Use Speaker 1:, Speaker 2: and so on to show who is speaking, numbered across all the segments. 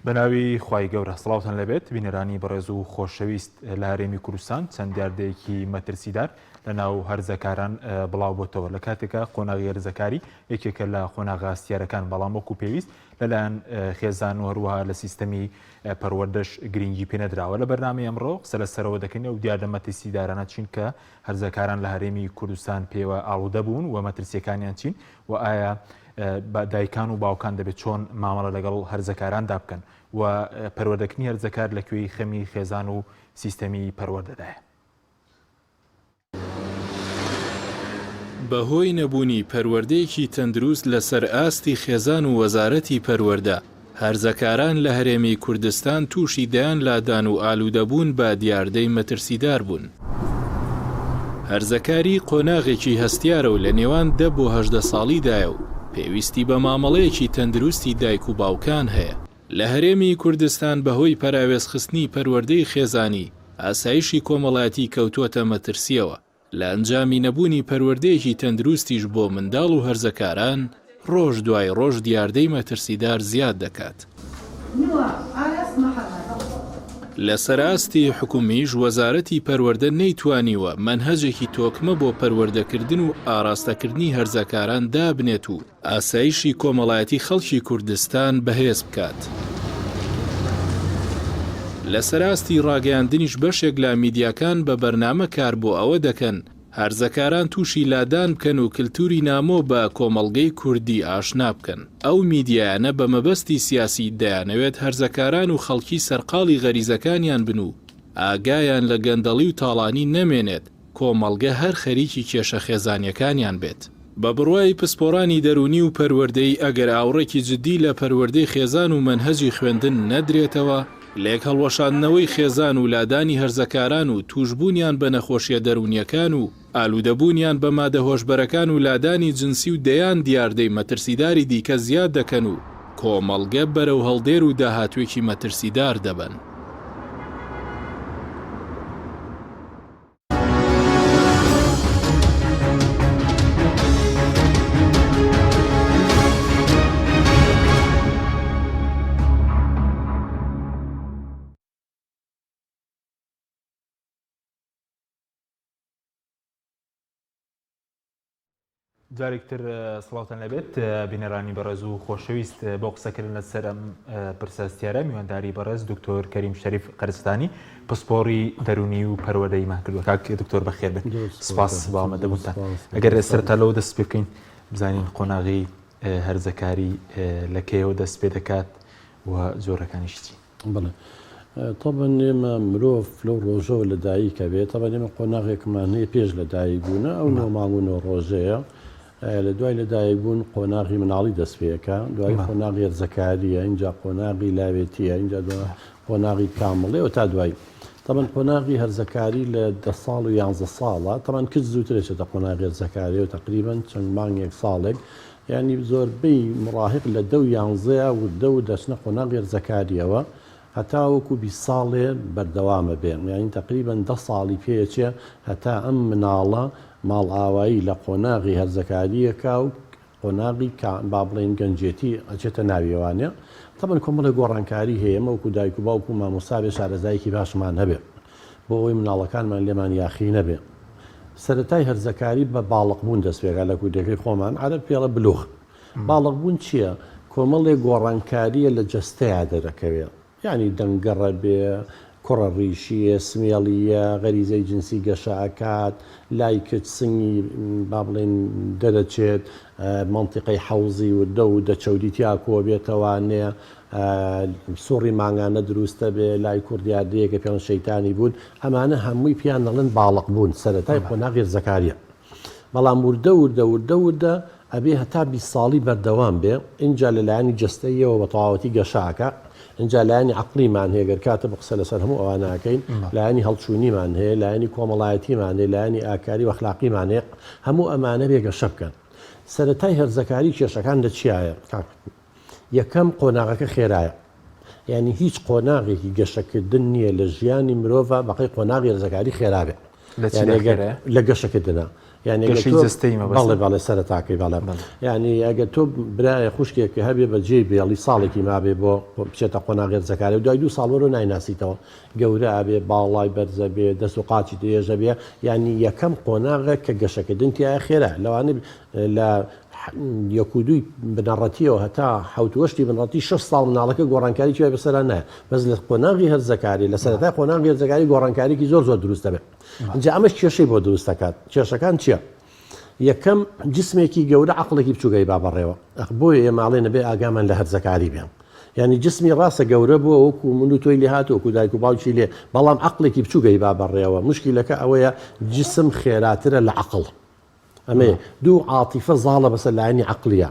Speaker 1: بەناوی خوای گەورە سڵاوتان لەبێت بینەرانی بەڕێز و خۆشەویست لە هەرێمی کوردستان چەند دیاردەیەکی مەترسیدار لە ناو هەرزەکاران بڵاو بۆتەوە لە کاتێکە قۆناغی هەرزەکاری یەکێکە لە قۆناغا ئاستیارەکان بەڵام وەکو پێویست لەلایەن خێزان و هەروەها لە سیستەمی پەروەردەش گرنگی پێنەدراوە. لە بەرنامەی ئەمڕۆ قسە لەسەرەوە دەکەین و دیار لە مەترسیدارانە چین کە هەرزەکاران لە هەرێمی کوردستان پێوە ئاڵوودە بوون و مەترسیەکانیان چین و ئایا دایکان و باوکان دەبێت چۆن مامەڵە لەگەڵ هەرزەکاراندا بکەن و پەروەردەکردنی هەرزەکار لەکوێی خەمی خێزان و سیستەمی پەروەردەدایە.
Speaker 2: بەهۆی نەبوونی پەروەردەیەکی تەندروست لەسەر ئاستی خێزان و وەزارەتی پەروەردە، هەرزەکاران لە هەرێمی کوردستان تووشی دەیان لادان و ئالوودەبوون بە دیاردەی مەترسیدار بوون. هەرزەکاری قۆناغێکی هەستیارە و لە نێوان 10 بۆ 18 ساڵیدایە و پێویستی بە مامەڵەیەکی تەندروستی دایک و باوکان هەیە. لە هەرێمی کوردستان بەهۆی پەراوێزخستنی پەروەردەی خێزانی ئاسایشی کۆمەڵایەتی کەوتووەتە مەترسیەوە. لە ئەنجامی نەبوونی پەروەردەیەکی تەندروستیش بۆ منداڵ و هەرزەکاران ڕۆژ دوای ڕۆژ دیاردەی مەترسیدار زیاد دەکات. لەسەر ئاستی حکومیش وەزارەتی پەروەردە نەیتوانیوە مەنهەجێکی تۆکمە بۆ پەروەردەکردن و ئاراستەکردنی هەرزەکاران دابنێت و ئاسایشی کۆمەڵایەتی خەڵکی کوردستان بەهێز بکات. لەسەر ئاستی ڕاگەیاندنیش بەشێک لە میدیاکان بە بەرنامە کار بۆ ئەوە دەکەن هەرزەکاران تووشی لادان بکەن و کللتوری نامۆ بە کۆمەڵگەی کوردی ئاشنا بکەن. ئەو میدیایانە بە مەبەستی سیاسی دەیانەوێت هەرزەکاران و خەڵکی سەرقاڵی غەریزەکانیان بن و ئاگایان لە گەندەڵی و تاڵانی نەمێنێت کۆمەڵگە هەر خەریکی کێشە خێزانیەکانیان بێت. بە بڕوای پسپۆرانی دەرونی و پەروەردەی ئەگەر ئاوڕێکی جددی لە پەروەردەی خێزان و مەنهەجی خوێندن نەدرێتەوە، لێک هەڵوەشاندنەوەی خێزان و لادانی هەرزەکاران و توشبوونیان بە نەخۆشیە دەرونیەکان و ئالوودەبوونیان بە مادە هۆشبەرەکان و لادانی جنسی و دەیان دیاردەی مەترسیداری دیکە زیاد دەکەن و کۆمەڵگە بەرەو هەڵدێر و داهاتوێکی مەترسیدار دەبن.
Speaker 1: جارێکتر سڵاوتان لەبێت بینەرانی بەڕێز و خۆشەویست بۆ قسەکردن لەسەر ئەم پرسەستیارە میوانداری بەڕێز دکتۆر کەریم شەریف قەرستانی پسپۆری دەرونی و پەروەردەیمان کردووە. کاک دکتۆر بەخێر بێت. سپاس بۆ ئامادەبوونتان. ئەگەر سەرەتا لەوە دەست پێ بکەین بزانین قۆناغی هەرزەکاری لەکەیەوە دەست پێ دەکات و زۆرەکانیش چی؟
Speaker 3: بڵێ طبعا ئێمە مرۆڤ لەو ڕۆژەوە لە دایکە بێت طبعا ئێمە قۆناغێکمان هەیە پێش لە دایک بوونە ئەو نۆماڵبوونەوە ڕۆژەیە لە دوای لەدایک بوون قۆناغی مناڵی دەست پێەکە دوای قۆناغی هەرزەکاریە اینجا قۆناغی لاوێتیە اینجا قۆناغی کامڵێەوە تا دوای طبعا قۆناغی هەرزەکاری لە 10 ساڵ و 11 ساڵە طبعا کچ زووترێتە قۆناغی هەرزەکاری و تقریبا چەند مانگێک ساڵێک یعنی زۆربەی مراهق لە 10 و 11 و 10 دەچنە قۆناغی هەرزەکاریەوە هەتا وەکو 20 ساڵێ بەردەوامە بێن یعنی تقریبا 10 ساڵی پێچێ هەتا ئەم مناڵە ماڵ ئاوایی لە قۆناغی هەرزەکاریەکە و قۆناغی با بڵێن گەنجێتی ئەچێتە ناویێوانێ تەمەن کۆمەڵە گۆڕانکاری هەیە ئەمەوەکو دایک و باوکو و مامۆستا شارەزایەکی باشمان هەبێ بۆ ئەوی مناڵەکانمان لێمان یاخی نەبێ. سەرەتای هەرزەکاری بە باڵغبوون دەستپێکا لە کودەکەی خۆمان عەرەب پێڵە بلوغ. باڵغبوون چییە؟ کۆمەڵێک گۆڕانکاریە لە جەستەیە دەرەکەوێت یعنی دەنگەڕە بێ کوڕە ڕیشیە سمێڵیە غەریزەی جنسی گەشەکات لای کچ سنگی با بڵێن دەرەچێت منتیقەی حەوزی و دە و دەچەودیتیا کۆ بێتەوانێ سوڕی ماگانە دروستە بێ لای کوردیادەیەکە پێیان شەیتانی بوون ئەمانە هەمووی پیان دەڵێن باڵق بوون سەرەتای قۆناغی هەرزەکاریە. بەڵام وردە ئەبێ هەتا 20 ساڵی بەردەوام بێ اینجا لەلایەنی جەستەیەوە بە تەواوەتی گەشاکە اینجا لایەنی عەقلیمان هەیە گەر کاتە بە قسە لەسەر هەموو ئەوانەکەین لایەنی هەڵچوونیمان هەیە لایەنی کۆمەڵایەتیمان هەیە لایەنی ئاکاری و ئەخلاقیمان هەیە هەموو ئەمانە بێ گەشە بکەن. سەرەتای هەرزەکاری کێشەکان لە چیایە؟ یەکەم قۆناغەکە خێرایە یعنی هیچ قۆناغێکی گەشەکردن نییە لە ژیانی مرۆڤ بەقی قۆناغی هەرزەکاری خێرابێ لە گەشەکردنە بەڵێ سەرەتاکەی بەڵێ ینی ئەگە تۆ برایە خوشکێک هەبێ بە جێ بێڵی ساڵێکی مابێ بۆ بچێتە قۆناغی هەرزەکاری و دوای 2 ساڵ وەرە نایناسیتەوە گەورە ئابێ باڵای بەرزە بێ دەست و قاچی درێژە بێ ینی یەکەم قۆناغە کە گەشەکردن تایە خێرا لەوانە لە یەکودوی بنەڕەتیەوە هەتا حوتوەشتی بنڕەتی 6 ساڵ مناڵەکە گۆڕانکاری کوێ بەسەر نایە بەس لە قۆناغی هەرزەکاری لە سەرەتای قۆناغی هەرزەکاری گۆڕانکاریکی زۆر دروستە بێت اینجا ئەمەش کێشەی بۆ دروست دەکات کێشەکان چییە؟ یەکەم جسمێکی گەورە عقلێکی بچووگەی با بەڕێوە بۆیە ئێماڵێ نەبێ ئاگامان لە هەرزەکاری بێن ینی جسمی ڕاستە گەورە بووە وەکو من و تۆی لێ هاتووەکو دایک و باوکی لێ بەڵام عقلێکی بچووگەی با بەڕێوە مشکلەکە ئەوەیە جسم خێراترە لە عقل ئەمێ 2 عاتیفە زاڵە بەسەر لایەنی عقلیە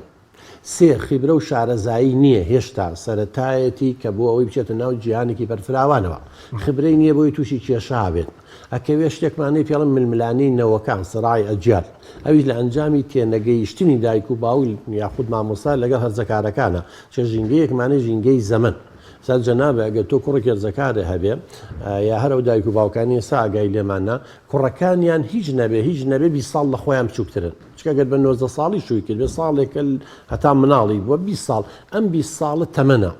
Speaker 3: 3 خیبرە و شارەزایی نییە هێشتا سەرەتایەتی کە بۆ ئەوەی بچێتە ناو جیهانێکی بەرفراوانەوە خبرەی نییە بۆی تووشی کێشا بێت ئەکەوێ شتێکمانەی پێڵم ململانی نەوەکان سڕای ئەجیال ئەویش لە ئەنجامی تێنەگەیشتنی دایک و باوی یاخود مامۆستا لەگەڵ هەرزەکارەکانە چه ژینگەیەکمانە ژینگەی زەمن سەر جەنابە ئەگەر تۆ کوڕێک هەرزەکارە هەبێ یا هەرە و دایک و باوکانی ئێستا ئاگای لێمانە کوڕەکانیان هیچ نەبێ 20 ساڵ لە خۆیان بچووکترن چکەگەر بە 19 ساڵی شووی کرد بێ ساڵێک هەتا مناڵی بووە 20 ساڵ ئەم 20 ساڵە تەمەنە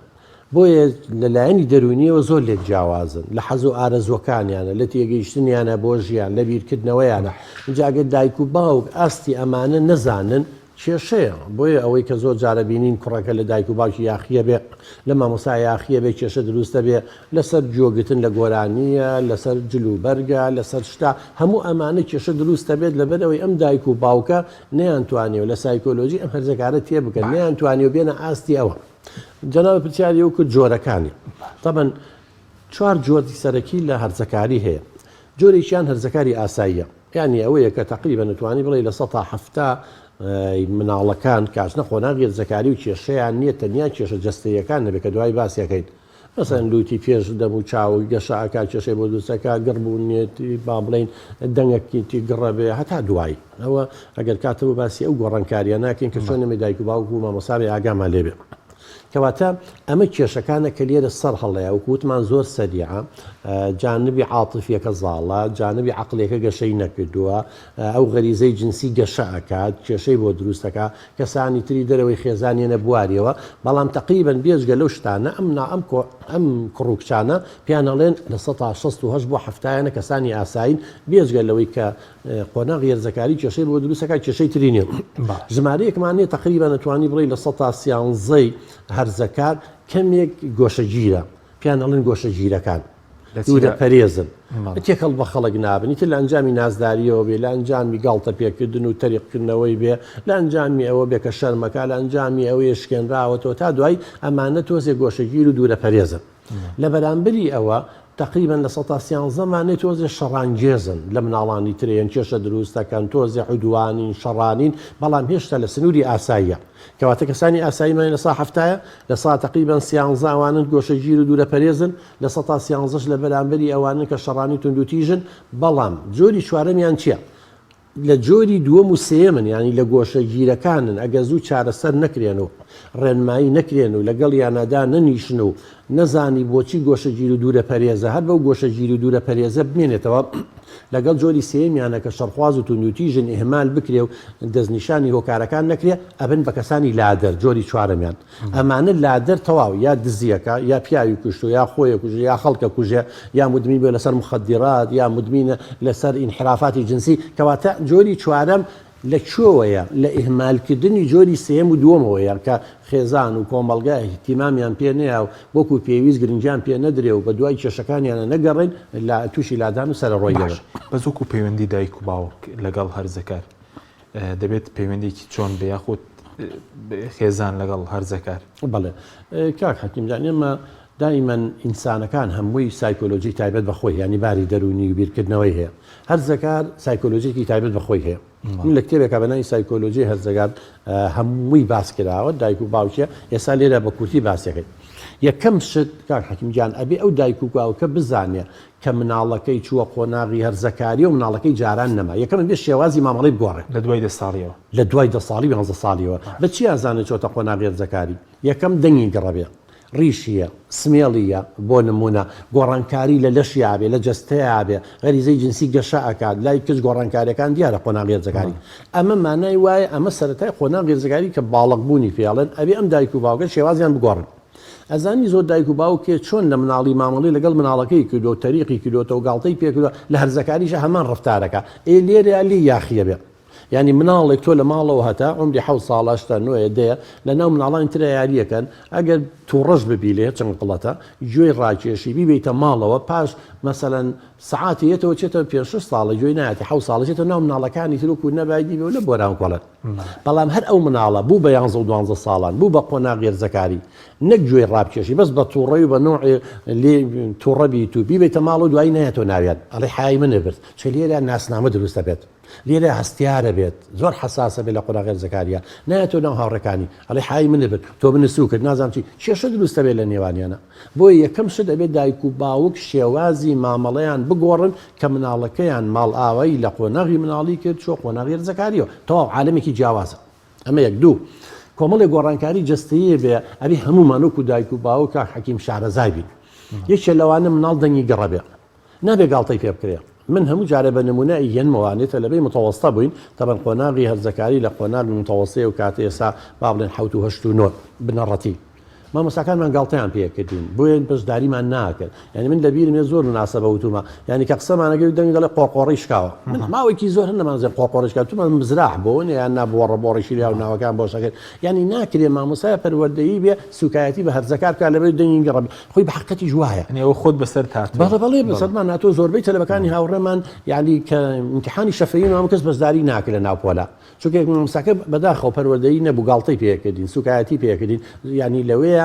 Speaker 3: بۆیە لەلایەنی دەرونیەوە زۆر لێک جیاوازن لە حەز و ئارەزوەکانیانە لە تێگەیشتنیانە بۆ ژیان لە بیرکردنەوەیانە اینجاگە دایک و باوک ئاستی ئەمانە نەزانن کێشەیە بۆیە ئەوەی کە زۆر جارە بینین کوڕەکە لە دایک و باوکی یاخیە بێ لە مامۆستا یاخیە بێ کێشە دروستە بێ لەسەر جۆگتن لە گۆرانیە لەسەر جلوبەرگە لەسەر شتا هەموو ئەمانە کێشە دروستە بێت لەبەرەوەی ئەم دایک و باوکە نەیانتوانێت لە سایکۆلۆژی ئەم هەرزەکارە تێ بکەن نەیانتوانێت بێنە ئاستی ئەوە جەنابە پرسیاری وکرد جۆرەکانی طبعاً 4 جۆری سەرەکی لە هەرزەکاری هەیە جۆرێکیان هەرزەکاری ئاساییە یعنی ئەوەیە کە تقریبا نتوانی بڵێ لە 170 مناڵەکان کاتژنە قۆناغی هەرزەکاری و کێشەیان نییە تەنیا کێشە جەستەیەکان نەبێت کە دوای باسیەکەین مەسەن لوتی پێش دەم و چاوی گەشەکە کێشەی بۆ دووسەکە گڕبوونێتی با بڵین دەنگێکی گڕەبێ هەتا دوایی ئەوە ئەگەر کاتەوە باسی ئەو گۆڕانکاریە ناکەین کە چۆنەمە دایک و باوک و مامۆسای ئاگامان لێبێ کەواتە ئەمە کێشەکانە کە لێرە سەر هەڵەیە وکوتمان زۆر سەریعە جانبی عاتفیەکە زاڵە جانبی عقلێکە گەشەی نەکردووە ئەو غەریزەی جنسی گەشە ئەکات کێشەی بۆ دروستەکە کەسانی تری دەرەوەی خێزانیانە بواریەوە بەڵام تقریبا بێژگە لەو شتانە ئەم کوڕووکچانە پیانەڵێن لە 168 بۆ هەفتایانە کەسانی ئاساین بێژگە لەوەی کە قۆناغی هەرزەکاری کێشەی بۆ دروستەکە کێشەی تری نیە ژمارەیەکمانێ تقریبا نتوانی بڵێ لە 113 هەرزەکار کەمێک گۆشەگیرە پیان ئەڵێن گۆشەگیرەکان دوورە پەرێزن تێکەڵ بە خەڵک نابن ئیتر لە ئەنجامی نازداریەوە بێ لە ئەنجامی گاڵتە پێکردن و تەریقکردنەوەی بێ لە ئەنجامی ئەوە بێ کە شەرمەکە لە ئەنجامی ئەوەیە شکێنراوەتەوە تا دوای ئەمانە تۆزێک گۆشەگیر و دوورە پەرێزن لە بەرامبەری ئەوە تقریبا لە 113 مانێت تۆزێ شەڕانگێزن لە مناڵانی ترێن کێشە دروستەکەن تۆزێ عودوانین شەڕانین بەڵام هێشتا لە سنووری ئاساییە کەواتە کەسانی ئاساییمان لە سا هەفتایە لە سا تقریبا 13 ئەوانن گۆشەگیر و دوورە پەرێزن لە 113 لە بەرامبەری ئەوانن کە شەڕانی توندوتیژن بەڵام جۆری چوارەمیان چییە؟ لە جۆری دووەم و سێمن ینی لە گۆشەگیرەکانن ئەگە زوو چارەسەر نەکرێنەوە ڕێنمایی نەکرێن و لەگەڵ یانەدا نەنیشن و نەزانی بۆچی گۆشەگیر و دوورە پەرێزە هەر بەو گۆشەگیر و دوورە پەرێزە بمێنێتەوە لەگەڵ جۆری سێمیانە کە شەڕخواز و توندوتیژن ئیهمال بکرێ و دەستنیشانی هۆکارەکان نەکرێ ئەبن بە کەسانی لادەر جۆری چوارەمیان ئەمانە لادەر تەواو یا دزیەکە یا پیاوی کوشت و یا خۆیە کوژە یا خەڵکە کوژێ یا مدمین بێ لەسەر مخدرات یا مدمینە لەسەر ئینحرافاتی جنسی کەواتە جۆری چوارەم لە کوێوەیە لە ئیهمالکردنی جۆری سێم و دووەمەوەیە کە خێزان و کۆمەڵگای احتیمامیان پێ نەیە و وەکو پێویست گرنگیان پێ نەدرێ و بە دوای کێشەکانیانە نەگەڕێن لە تووشی لادان و سەرڕۆیەوە
Speaker 1: بەزووکو پەیوەندی دایک و باوک لەگەڵ هەرزەکار دەبێت پەیوەندێکی چۆن بە یاخود خێزان لەگەڵ هەرزەکار
Speaker 3: بەڵێ کاک حەکیمجان ئێمە دائیمەن ئینسانەکان هەمووی سایکۆلۆژی تایبەت بەخۆی ینی باری دەرونی و بیرکردنەوەی هەیە هەرزەکار سایکۆلۆژیکی تایبەت بەخۆی هەیە من لە کتێبێکە بەناوی سایکۆلۆژی هەرزەکار هەمووی باس کراوە دایک و باوکیە ئێستا لێرە بە کورتی باسیەکەی یەکەم شت کاک حەکیمجان ئەبێ ئەو دایک و باوکە بزانێ کە مناڵەکەی چووە قۆناغی هەرزەکاری و مناڵەکەی جاران نەما یەکەم بێ شێوازی مامەڵی بگۆڕێ
Speaker 1: لە دوای 10 ساڵیەوە
Speaker 3: لە دوای 10 ساڵی 11 ساڵیەوە بەچی ئازانێت چۆتە قۆناغی هەرزەکاری یەکەم دەنگی گەڕەبێ ڕیشیە سمێڵیە بۆ نمونە گۆڕانکاری لە لەشیابێ لە جستەیابێ غەریزەی جنسی گەشە ئەکات لای کەس گۆڕانکاریەکان دیارە قۆناغ ێرزەکاری ئەمە مانای وایە ئەمە سەرەتای قۆناغ ێرزەکاری کە باڵغبوونی پێڵێن ئەبێ ئەم دایک و باوکە شێوازیان بگۆڕن ئەزانی زۆر دایک و باوکێ چۆن لە مناڵی مامەڵی لەگەڵ مناڵەکەی کردو تەریقی کردوتە و گاڵتەی پێکردو لە هەرزەکاریشە هەمان ڕفتارەکە لێرە لی یاخیە بێ ینی مناڵێک تۆ لە ماڵەوە هەتا عمری 7 ساڵ 9 دەیە لە ناو مناڵان ترە یاریەکەن ئەگەر تووڕەش ببیلێ چەند قڵەتە گوێی ڕاکێشی بیبیتە ماڵەوە پاش مەسەەن سعاتیەتەوە چێتە 5 ساڵە گوێی نایەتی 7 ساڵێتە ناو مناڵەکانی ترک و نەبایدی بێ لە بۆران کۆڵێت بەڵام هەر ئەو مناڵە بوو بە 11 ساڵان بوو بە قۆناغ ێرزەکاری نەک گوێی ڕابکێشی بەس بە تووڕەی و بە نوعی لێ تووڕەبی تو بیبێتە ماڵ و دوای نایەتەوە ناوێت ئەڵێ حای منە برد چ لێرە ناسنامە دروستە بێت لێرە هەستیارە بێت زۆر حساسە بێت لە قۆناغ ێرزەکاریە نایەتەوە ناو هاوڕەکانی ئەڵێ حای منە برد تۆ بنسو کرد نازانم چی کێشە دروستە بێت لە نێوانیانە بۆی یەکەم شت دەبێت دایک و باوک شێوازی مامەڵەیان بگۆڕن کە مناڵەکەیان ماڵ ئاوایی لە قۆناغی مناڵی کرد چۆ قۆناغ ێرزەکاریەوە تەواو عالەمێکی جیاوازە ئەمە یەک دوو کۆمەڵی گۆڕانکاری جستەیە بێ ئەبی هەمومانوەکو دایک و باوکە حەکیم شارەزای بین یەکێ لەوانە مناڵ دەنگی گەڕەبێ نابێ گاڵتەی پێ بکرێ من هەموو جارە بە نمونە یەنمەوانێتە لەبێ متەوەستە بووین تەبەن قۆناغی هەرزەکاری لە قۆناغ متەوەستەیە و کاتە ئێستا با بڵێن 7 بنەڕەتی مامۆستاکانمان گاڵتەیان پێکردین بۆیە بەشداریمان ناکرد یعنی من لەبیرمێ زۆر مناسبە وتومە یعنی کە قسەمانەگەوی دەنگ دەڵێ قۆڕقۆڕی شکاوە من ماوەیەکی زۆر هەنەمانزێ قۆڕقۆڕیشکات تومان مزراح بۆن یان نابووە ڕەبۆڕیشی لیا و ناوەکان بۆ شەکرد یعنی ناکرێ مامۆسای پەروەردەیی بێ سوکایەتی بە هەرزەکار بکات لەبێ دەنگی گەڕێ خۆی بە حقەتی جوایە
Speaker 1: ئەوە خۆت بەسەر هات
Speaker 3: بەڵێ بەسەرمان ناتۆ زۆربەی تەلەبەکانی هاوڕێمان یعنی کە امتحانی شەفەیی مام کەس بەشداری ناکرد لە ناوپۆلە چونکە مامۆستاکە بەداخەوە پەروەردەیی نەبوو گاڵتەی پێکردین سوکایەتی پێکردین یعنی لەوەیە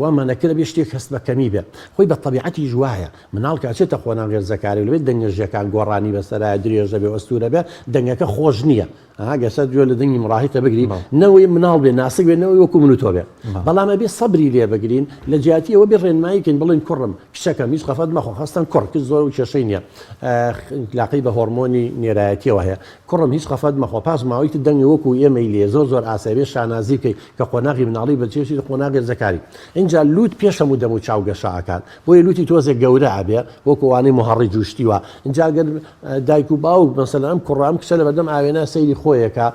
Speaker 3: وامانەکرە بێ شتێک هەست بەکەمی بێ خۆی بە طبیعەتی جوایە مناڵ کاچێتە قۆناغ ێرزەکاری لەوێت دەنگژەکان گۆڕانی بەسەرای درێژە بێ ئەستورە بێ دەنگەکە خۆش نییە گەسە دوێ لە دەنگی مڕاهیتە بگری نەوەی مناڵ بێ ناسک بێ نەوەی وەکو من و تۆ بێ بەڵامە بێ سەبری لێ بگرین لە جیاتیەوە بێ ڕێنماییکەین بڵین کوڕم کچەکەم هیچ خەفەت مەخۆ خەستان کوڕ کچ زۆر و کێشەی نییە لاقی بە هۆرمۆنی نێرایەتیەوە هەیە کوڕم هیچ خەفەت مەخۆ پاس ماوەیت دەنگی وەکو ئێمەی لێ زۆر ئاسابێ شانازی بکەی کە قۆناغی مناڵی بەچێشی قۆناغ ێرزەکاری اینجا لوت پێش هەموو دەم و چاو گەشەکان بۆیە لوتی تۆزێک گەورە ئابێ وەکووانەی مهەڕی جوشتیوە اینجا گەر دایک و باوک مەسەلەن ئەم کوڕام کچە لە بەردەم ئاوێنە سەیری خۆیەکە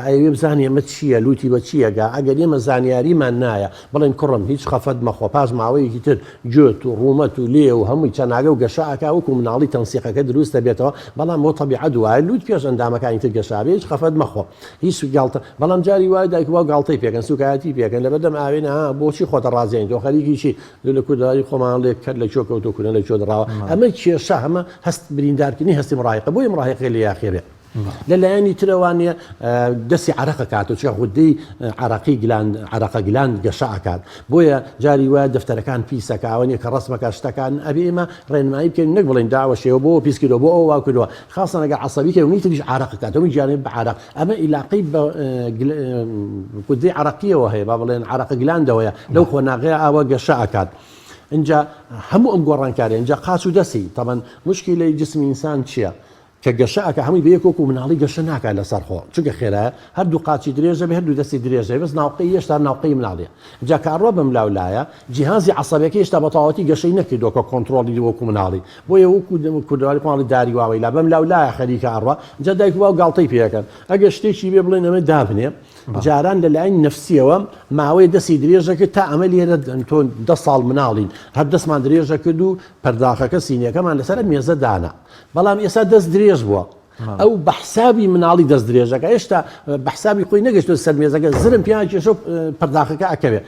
Speaker 3: ئەوێ بزانانی ئەمە چییە لوتی بە چیەگە ئەگەر ئێمە زانیاریمان نایە بڵێن کوڕم هیچ خەفەت مەخۆ پاش ماوەیەکی تر گوێت و ڕوومەت و لێ و هەمووی چەناگە و گەشەکە وەکو مناڵی تەنسیقەکە دروستە بێتەوە بەڵام بۆ تەبیعەت وایە لوت پێش ئەندامەکانی تر گەشابێ هیچ خەفەت مەخۆ هیچ گاڵتە بەڵام جاری وای دایک و گاڵتەی پێکەن سوکایەتی پێکەن لە بەردەم ئاوێنە بۆچی خۆتە ڕازێن تۆ خەریکی چی لە کورداری خۆمان لێ کەر لە چۆکەوتۆکوونە لە چۆ دراوە ئەمە کێشە هەمە هەست بریندارکردنی هەستی مڕایقە بۆی مڕایقی لە یاخێ بێ لەلایەنی ترەوانێ دەستی عرەقە کات و چ غودەی عرەقە گلاند گەشە ئەکات بۆیە جاری وایە دەفتەرەکان پیسەکەوانێ کە ڕسمەکە شتەکان ئەبێ ئێمە ڕێنمایی بکەین نەک بڵێن داوەشەوە بۆ پیسکردەوە بۆ ئەو واکردەوە خاصە ئەگەر عەسەبیکە و نیتریش عرەقە کاتەوەی جانب بە عرەق ئەمە ئیلاقەی بە غودەی عرەقیەوە هەیە با بڵێن عرەقە گلاندەوەیە لەو خۆناغەیە ئاوە گەشە ئەکات اینجا هەموو ئەم گۆڕانکاری اینجا قاچ و دەسی تەبەن مشکلەی جسمی ئینسان چییە کە گەشەکە هەمووی بەیەکۆکو مناڵی گەشە ناکات لەسەر خۆ چونکە خێرایە هەردوو قاچی درێژە بە هەردوو دەستی درێژە بەس ناوقەی هێشتا ناوقەی مناڵیە جا کارڕۆ بەم لاولایە جیهازی عەسەبەکە هێشتا بە تەواوەتی گەشەی نەکردووە کە کۆنتڕۆلی وەکو مناڵی بۆیە وەکو کوردەواری کوڵی داری واوەی لا بەم لاولایە خەریکە ئەڕوا جا دایک و باو گاڵتەی پێەکەن ئەگەر شتێکی بێ بڵێن ئەمە دابنێ جاران لەلایەن نەفسیەوە ماوەی دەستی درێژەکە تا ئەمە لێرە تۆ 10 ساڵ مناڵین هەر دەستمان درێژە کرد و پەرداخەکە سینیەکەمان لەسەر مێزە دانا بەڵام ئێستا دەست درێژ بووە ئەو بەحسابی مناڵی دەست درێژەکە هێشتا بەحسابی خۆی نەگەشتۆ سەر مێزەکە زرم پیان کێشە پەرداخەکە ئەکەوێ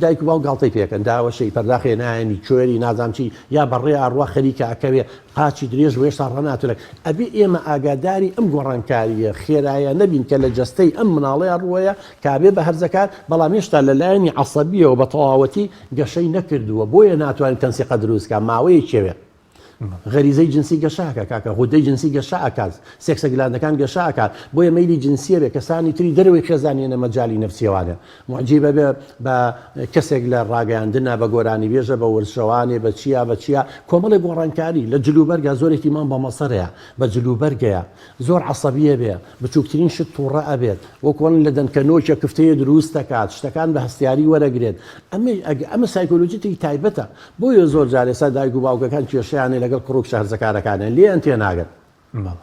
Speaker 3: دایک و باو گاڵتەی پێکەن داوەشەی پەرداخێ نایەنی کوێری نازام چی یا بەڕێ ئاڕوا خەریکە ئەکەوێ قاچی درێژ و هێشتا ڕەناتولێک ئەبێ ئێمە ئاگاداری ئەم گۆڕانکاریە خێرایە نەبین کە لە جەستەی ئەم مناڵەیە ڕووەیە کابێ بە هەرزەکار بەڵام هێشتا لەلایەنی عەسەبیەوە بە تەواوەتی گەشەی نەکردووە بۆیە ناتوانین تەنسیقە دروستکە ماوەیە کێوێ غەریزەی جنسی گەشاکە کاکە هودەی جنسی گەشاکات سێکسە گلاندەکان گەشاکات بۆیە مەیلی جنسیە بێ کەسانی تری دەروی خێزانیە مەجای نفسیێوانە معجیبە بێ بە کەسێک لە ڕاگەاندنە بە گۆرانی بێژە بە وەرشەوانێ بە چیا کۆمەڵی گۆڕانکاری لە جلوبەرگە زۆرێکی مان بە مەسەرەیە بە جلوبەرگەیە زۆر عەسەبیە بێ بچووکترین شت تووڕە ئەبێت وەکۆن لە دەنکەنۆکە کفتەیە دروست دەکات شتەکان بە هەستیاری وەرەگرێت ئەمە سایکۆلۆجیتی تایبەتە بۆیە زۆر جار ئێستا دایک و باوکەکان کێشیانێ لەگەڵ قڕوک شارزەکارەکانە لێیان تێناگەن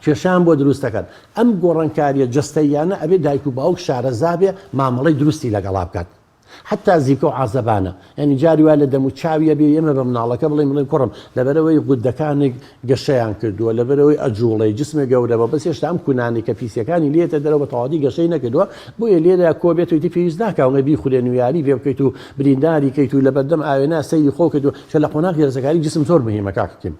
Speaker 3: کێشیان بۆ دروستەکەن ئەم گۆڕانکاریە جستەیانە ئەبێ دایک و باوک شارەزا بێ مامەڵەی دروستی لەگەڵا بکات حتا زیکە و عازەبانە ینی جاری وا لە دەم و چاویە بێ ئێمە بە مناڵەکە بڵێ کوڕم لەبەرەوەی گودەکانێک گەشەیان کردووە لەبەرەوەی ئەجوڵی جسمێ گەورەوە بەس هێشتا ئەم کونانی کە پیسەکانی لێتە دەرەوە بە تەواوی گەشەی نەکردووە بۆیە لێرە کۆبێت و دی پێویست ناکاوە بیخورێ نوێیاری بێ بکەیت و برینداری کەیت و لەبەردەم ئاوێنا سەیری خۆکرد و شە لە قۆناغی ڕزەکاری جسم زۆر مهمە کاکەکەم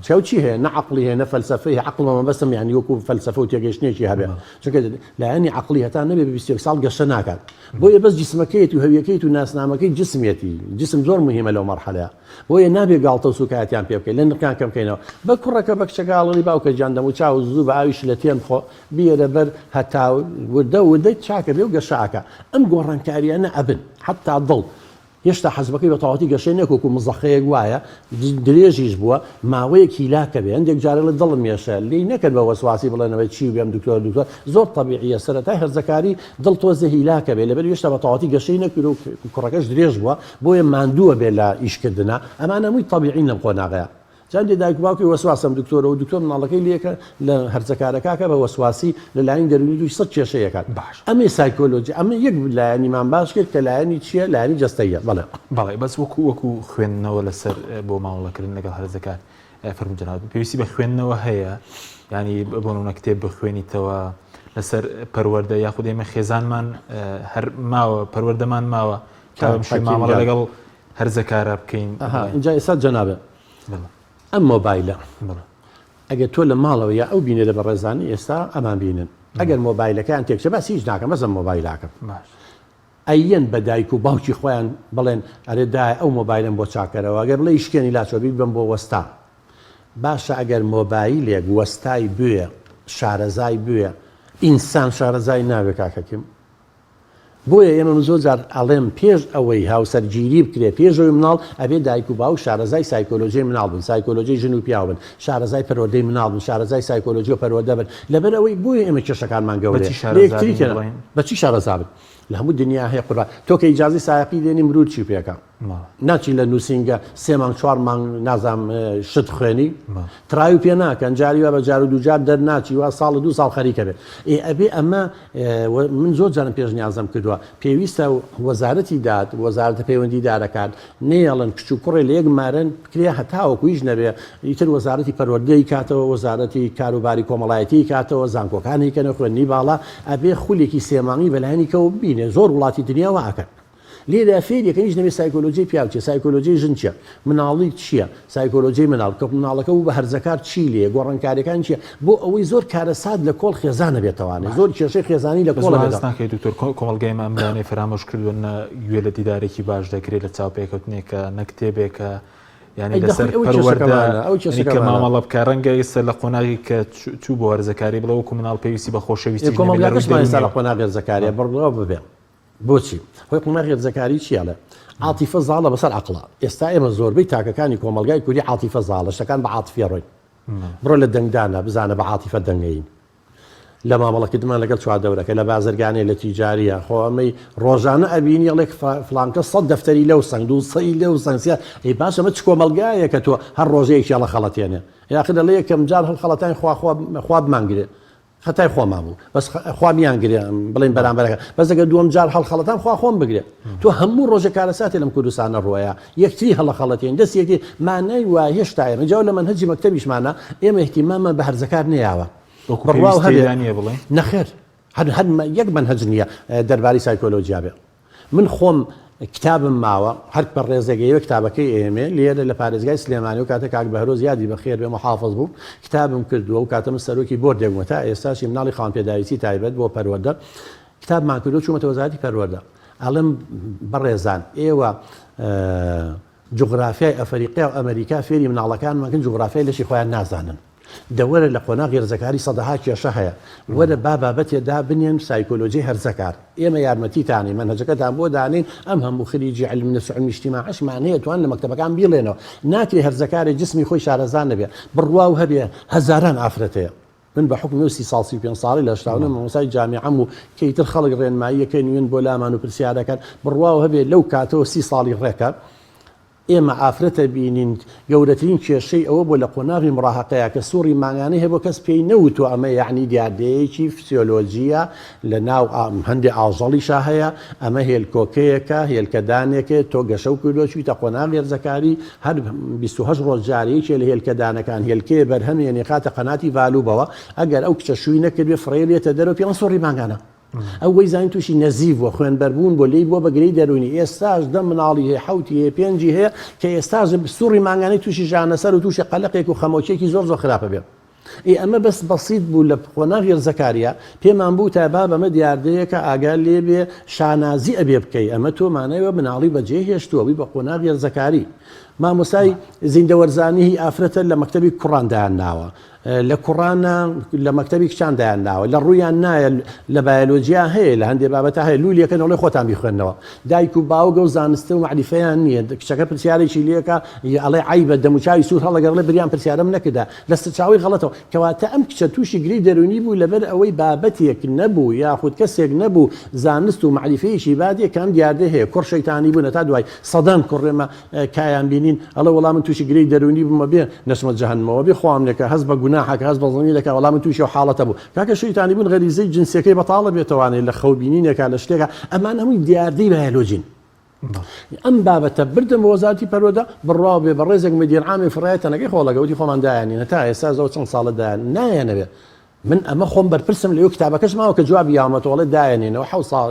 Speaker 3: چاو چی هەیە نە عقلی هەیە نە فەلسەفەی عقڵەوە بەسم یعنی وەکو فەلسەفە و تێگەشتێکی هەبێ چونکە لایەنی عقلی هەتا نەبێ بە 21 ساڵ گەشە ناکات بۆیە بەس جسمەکەیت و هەویەکەیت و ناسنامەکەی جسمێتی جسم زۆر مهمە لەو مەرحەلەیە بۆیە نابێ گاڵتە و سوکایەتیان پێ بکەیت لە نرخان کەم بکەینەوە بە کوڕەکە بە کچەکاڵی باوکە جاندەم و چاو زوو بە ئاویش لە تێن خۆ بیێرە بەر هەتا وردەی چاکە بێ و گەشاکە ئەم گۆڕانکاریانە ئەبن حتا دڵ هێشتا حەزبەکەی بە تەواوی گەشەی نەکۆکو مزەخەیەک وایە درێژیش بووە ماوەیەکی لاکە بێ هەندێک جارە لە دڵم مێشە لی نەکرد بە وەسواسی بڵێنەوەی چی بێم دکتۆر زۆر طبیعیە سەرەتای هەرزەکاری دڵ تۆزە هیلاکە بێ لەبەر هێشتا بە تەواوی گەشەی نەکرد و کوڕەکەش درێژ بووە بۆیە ماندووە بێ لە ئیشکردنە ئەمانە هەمووی طبیعین لەم قۆناغەیە جاندی دایک باوکی وەسواسم دکتۆرە و دکتۆر مناڵەکەی لێکە لە هەرزەکارەکەکە بە وەسواسی لەلایەن دەرونی دوی سەد کێشەیەکات باش ئەمە سایکۆلۆجی ئەمە یەک لایەنیمان باش کرد کە لایەنی چییە لایەنی جەستەیە
Speaker 1: بەڵێ بەس وەکو خوێندنەوە لەسەر بۆ ماوەڵەکردن لەگەڵ هەرزەکار فەرموجەناب پێویستی بە خوێندنەوە هەیە ینی بۆ نمونە کتێب بخوێنیتەوە لەسەر پەروەردە یاخود ئێمە خێزانمان هەر ماوە پەروەردەمان ماوە مامەڵە لەگەڵ هەرزەکارە بکەین
Speaker 3: اینجا ئێستا جەنابێ ئەم مۆبایلە ئەگەر تۆ لە ماڵەوە یا ئەو بینێ لە بە ڕێزانی ئێستا ئەمان بینن ئەگەر مۆبایلەکان تێکچە بەس هیچ ناکەم مەزم مۆبایلاکەم ئەیەن بە دایک و باوکی خۆیان بڵێن ئەرێدای ئەو مۆبایلم بۆ چاکەرەوە ئەگەر بڵێ شکێنی لاچۆبی بم بۆ وەستا باشە ئەگەر مۆبایلێک وەستای بوێ شارەزای بوێ ئینسان شارەزای ناوێ کاکەکەم بۆیە ئێمە زۆر جار ئەڵێم پێش ئەوەی هاوسەرگیری بکرێت پێشەوەی مناڵ ئەبێ دایک و باو شارەزای سایکۆلۆژی مناڵ بن سایکۆلۆژی ژن و پیاو بن شارەزای پەروەردەی مناڵ بن شارەزای سایکۆلۆژی و پەروەردە بن لەبەر ئەوەی بۆیە ئێمە کێشەکانمان گەورەیە بەچی شارەزا بن لە هەموو دنیا هەیە قوربان تۆ کە ئیجازەی سایقی دێنی مرود چی پێکە ناچی لە نووسینگە 3 مانگ 4 مانگ نازام شت خوێنی تراوی پێ ناکەن جاری وە بە جار و دووجار دەرناچی وا ساڵ 2 ساڵ خەریکە بێت ئەبێ ئەمە من زۆر جارم پێشنیازم کردووە پێویستە وەزارەتی داد وەزارەتە پەیوەندی دارەکان نێڵن کچ و کوڕێ لە یەک مارن بکرێ هەتاوەکو هیچ نەبێ ئیتر وەزارەتی پەروەردەی کاتەوە وەزارەتی کاروباری کۆمەڵایەتی کاتەوە زانکۆکانی کەنە خوێندنی باڵا ئەبێ خولێکی سێمانگی بەلایەنیکەوە بینێ زۆر وڵاتی دنیا واکەن لێرە فێریەکە هیچ نەبێ سایکۆلۆژی پیاوچێ سایکۆلۆژی ژن چیە مناڵی چییە سایکۆلۆژی مناڵ کە مناڵەکە و بە هەرزەکار چی لێ گۆڕانکاریەکان چیە بۆ ئەوەی زۆر کارەسات لە کۆڵ خێزانە بێتوانێت زۆر کێشەی خێزانی لە کۆڵ
Speaker 1: ناکەیت دکتۆر کۆمەڵگەی ئەمرانەی فرامۆش کردوون گوێ لە دیدارێکی باش دەکرێت لە چاوپێکەوتنێکە نەکتێبێکە یعنی لەسەر پەروەردە مامەڵە بکە ڕەنگە ئێستا لە قۆناغی کە چوو بۆ هەرزەکاری بڵەوە وەکو مناڵ پێویستی بە خۆشەویستی
Speaker 3: کۆمەڵگەکەشمان لە قۆناغی هەرزەکاریە بڕڵەوە ببێ بۆچی خۆی قۆناغی هەرزەکاری چیاڵە عاتیفە زاڵە بەسەر عەقڵە ئێستا ئێمە زۆربەی تاکەکانی کۆمەلگای کوردی عاتیفە زاڵە شتەکان بە عاتفی ڕۆین بڕۆ لە دەنگدانە بزانە بە عاتیفە دەنگەین لە مامەڵەکردمان لەگەڵ چواردەورەکە لە بازرگانێ لە تیجاریە خۆ ئەمەی ڕۆژانە ئەبینی یەڵێک فلانکە 100 دەفتەری لەو سنگ دوو سەی لەو سنگسیە ئەی باش ئەمە چ کۆمەلگایە کە تۆ هەر ڕۆژەیەکی هەڵە خەڵەتێنێ یاخدا لە یەکەم جار هەڵخەڵەتانی خوا بمانگرێ خەتای خۆمان بوو بەس خوامیان گرێ بڵین بەرامبەرەکە بەس ئەگەر دووەم جار هەڵخەڵەتان خوا خۆم بگرێت تۆ هەموو ڕۆژە کارەساتی لەم کوردستانە ڕۆیە یەکتری هەڵە خەڵەتێن دەستێکی مانای وای هێشتا ئێمە جاو لە منهەجی مەکتەبیشمانە ئێمە احتیمامە بە هەرزەکار نەیاوە نەخێر هەر یەک منهەج نییە دەرباری سایکۆلۆجیا بێ من خۆم کتابم ماوە هەر بە ڕێزەگەیەوە کتابەکەی ئێمێ لێرە لە پارێزگای سلێمانی و کاتە کاک بەهرۆز یادی بەخێر بێ محافظ بوو کتابم کردووە و کاتەمە سەرۆکی بۆردێکمە تا ئێستاشی مناڵی خاوەنپێداویستی تایبەت بۆ پەروەردە کتابمان کردو چوومەتە وەزارەتی پەروەردە ئەڵم بەڕێزان ئێوە جغرافیای ئەفریقیا و ئەمریکا فێری مناڵەکانمانکن جغرافیای لەشی خۆیان نازانن دەوەرە لە قۆناغی هەرزەکاری سەدەها کێشە هەیە وەرە بابەتێدا بنێن سایکۆلۆژی هەرزەکار ئێمە یارمەتیتانی منهەجەکەتان بۆ دانین ئەم هەموو خریجی علم نفس علم اجتماعیشمان هەیە توان لە مەکتەبەکان بیڵێنەوە ناکرێ هەرزەکاری جسمی خۆی شارەزان نەبێ بڕوا و هەبێ هەزاران ئافرەتەیە من بحكم 30 سال 35 ساڵی لە شتاونە مامۆسای جامیعەم و کەیتر خەڵک ڕێنماییەکەی نوێن بۆ لامان و پرسیارەکان بڕوا و هەبێ لەو کاتەوە 30 ساڵی ڕێکە ئێمە ئافرەتە بینین گەورەترین کێشەی ئەوە بۆ لە قۆناغی مڕاهقەیە کە سووری ماگانەی هەیە بۆ کەس پێی نەوتۆ ئەمە یعنی دیاردەیەکی فسیۆلۆژیە لە ناو هەندێک ئاژەڵیشا هەیە ئەمە هێلکۆکەیەکە هێلکەدانێکە تۆ گەشە و کردۆچویتە قۆناغ هێرزەکاری هەر 28 ڕۆژ جارەیەکێ لە هێلکەدانەکان هێلکەیە بەرهەمێنێ خاتە قەناتی ڤالوبەوە ئەگەر ئەو کچە شووی نەکردوێ فڕێلێتە دەرەوە پێ سووری ماگانە ئەو وەی زانین تووشی نەزیڤوە خوێنبەربوون بۆ لی بۆ بەگرەی دەرونی ئێستاش دە مناڵی هەیە حوتی هەیە پێنجی هەیە کە ئێستاش سووری ماگانەی تووشی ژانەسەر و تووشی قەلەقێک و خەمۆکێکی زۆر خراپە بێت ئەمە بەس بەسیط بوو لە قۆناغ هێرزەکاریە پێمان بوو تا با بەمە دیاردەیەکە ئاگال لێ بێ شانازی ئەبێ بکەی ئەمە تۆمانەوە مناڵی بەجێ هێشتووەوی بە قۆناغ هێرزەکاری مامۆسای زیندەوەرزانی ئافرەتە لە مەکتەبی کوڕاندایان ناوە لە کوڕانە لە مەکتەبی کچاندایان ناوە لە ڕوویان نایە لە بایۆلۆجیا هەیە لە هەندێک بابەتە هەیە لولیەکەن ئەوڵێ خۆتان بیخوێنەوە دایک و باوگە و زانستە و معریفەیان نییە کچەکە پرسیارێکی لێکە ئەڵێ عیبە دەموچاوی سوور هەڵەگەڕڵێ بریان پرسیارم نەکردا لە سەرچاوی غەڵەتەوە کەواتە ئەم کچە تووشی گری دەرونی بوو لەبەر ئەوەی بابەتێک نەبوو یاخود کەسێک نەبوو زانست و معریفەیەکی بادێک کەم دیاردە هەیە کوڕ شەیتانی بوونە تا دوای سەدان کوڕێمە کایان بینین ئەڵە وەڵام من تووشی گری دەرونی بوومە بێ نەچمە جەهەنەمەوە بێ خوامنێکە هەست بە گوناحەکە هەست بە زەڵمی دەکا وەڵام من تووشی و حاڵەتە بوو کاکە شەیتانی بوون غەریزەی جنسیەکەی بەتاڵە بێتەوانێت لە خەوبینینێکا لە شتێکە ئەمان هەمووی دیاردەی بایۆلۆژین ئەم بابەتە بردم بە وەزارەتی پەروەردە بڕاو بێ بە ڕێزێک مدیرعامی فرایەتەنەکەی خۆڵەگەوتی خۆمان دایانین تا ئێستا زەوە چەند ساڵە دایان نایەنەوێ من ئەمە خۆم بەرپرسم لەو کتابەکەش ماوە کە جوابی یامەتۆڵێ دایەنێنەوە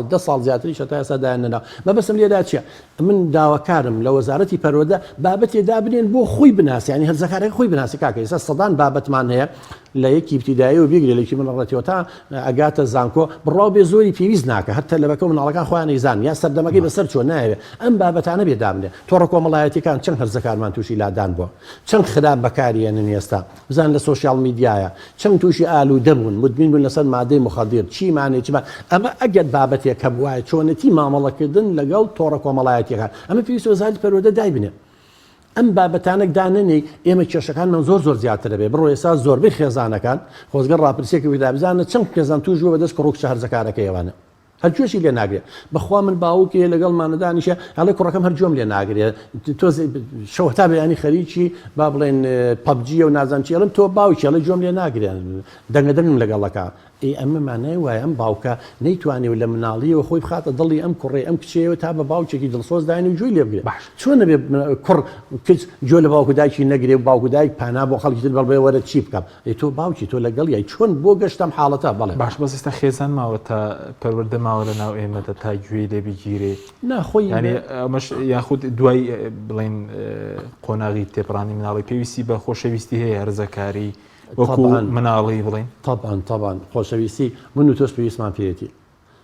Speaker 3: 10 ساڵ زیاتری شە تا ئێستا دایانێنەوە مەبەستم لێدا چییە من داواکارم لە وەزارەتی پەروەردە بابەتێدا بنێن بۆ خۆی بناسی ینی هەرزەکارێک خۆی بناسی کاکە ئێستا سەدان بابەتمان هەیە لە یەکی ابتیدایی و بیگرێ لەکی منڕەتەوە تا ئەگاتە زانکۆ بڕاو بێ زۆری پێویست ناکە هەر تەلەبەکە و مناڵەکان خۆیان نەیزان یا سەردەمەکەی بەسەر چۆن نایەوێ ئەم بابەتانە بێدامنێ تۆڕە کۆمەڵایەتیەکان چەند هەرزەکارمان تووشی لادان بووە چەند خراپ بەکارێنن ئێستا بزان لە سۆشیال میدیایە چەند تووشی ئالوودە بوون مدمین بوون لەسەر مادەی مخەدیر چیمانێ چیمان ئەمە ئەگەر بابەتێک کە بوایە چۆنەتی مامەڵەکردن لەگەڵ تۆڕە کۆمەڵایەتیەکان ئەمە پێویستە وەزارەتی پەروەردە دایبنێ ئەم بابەتانێک داننی ئێمە کێشەکانمان زۆر زیاترە بێ بڕۆ ئێستا زۆربەی خێزانەکان خۆزگە ڕاپرسێکی ودا بزانە چەند خێزان توش بۆ بەدەست کڕۆکچە هەرزەکارەکە ئێوانە هەرگوێشی لێ ناگرێت بەخوا من باوکێ لەگەڵمانەدانیشە هەڵێ کوڕەکەم هەرگوێم لێ ناگرێت تۆ شەوتا بەیانی خەریکی با بڵێن پەبجیە و نازانچێڵم تۆ باوکی ئەڵێ گوێم لێ ناگرێن دەنگەدەنگم لەگەڵەکە ئەمە مانای وایە ئەم باوکە نەیتوانێت لە مناڵیەوە خۆی بخاتە دڵی ئەم کوڕێ ئەم کچەوە تا بە باوکێکی دڵسۆز داین و جوۆی لێ بگرێت چۆن نەبێ کوڕ کچ جۆ لە باوکو دایکی نەگرێ و باوکو دایک پانا بۆ خەڵکی تر بەڵێ وەرە چی بکەم تۆ باوکی تۆ لەگەڵ یای چۆن بۆ گەشتم حاڵەتە بەڵێ
Speaker 1: باش بەس ئێستا خێزان ماوە تا پەروەردە ماوە لە ناو ئێمەدە تا گوێی لێ بگیرێ
Speaker 3: ناخۆی
Speaker 1: ینی ئەمەش یاخود دوای بڵێن قۆناغی تێپڕانی مناڵی پێویستی بە خۆشەویستی هەیە هەرزەکاری وەکو مناڵی بڵێن
Speaker 3: طبعاً خۆشەویستی من و تۆش پێویستمان پێێتی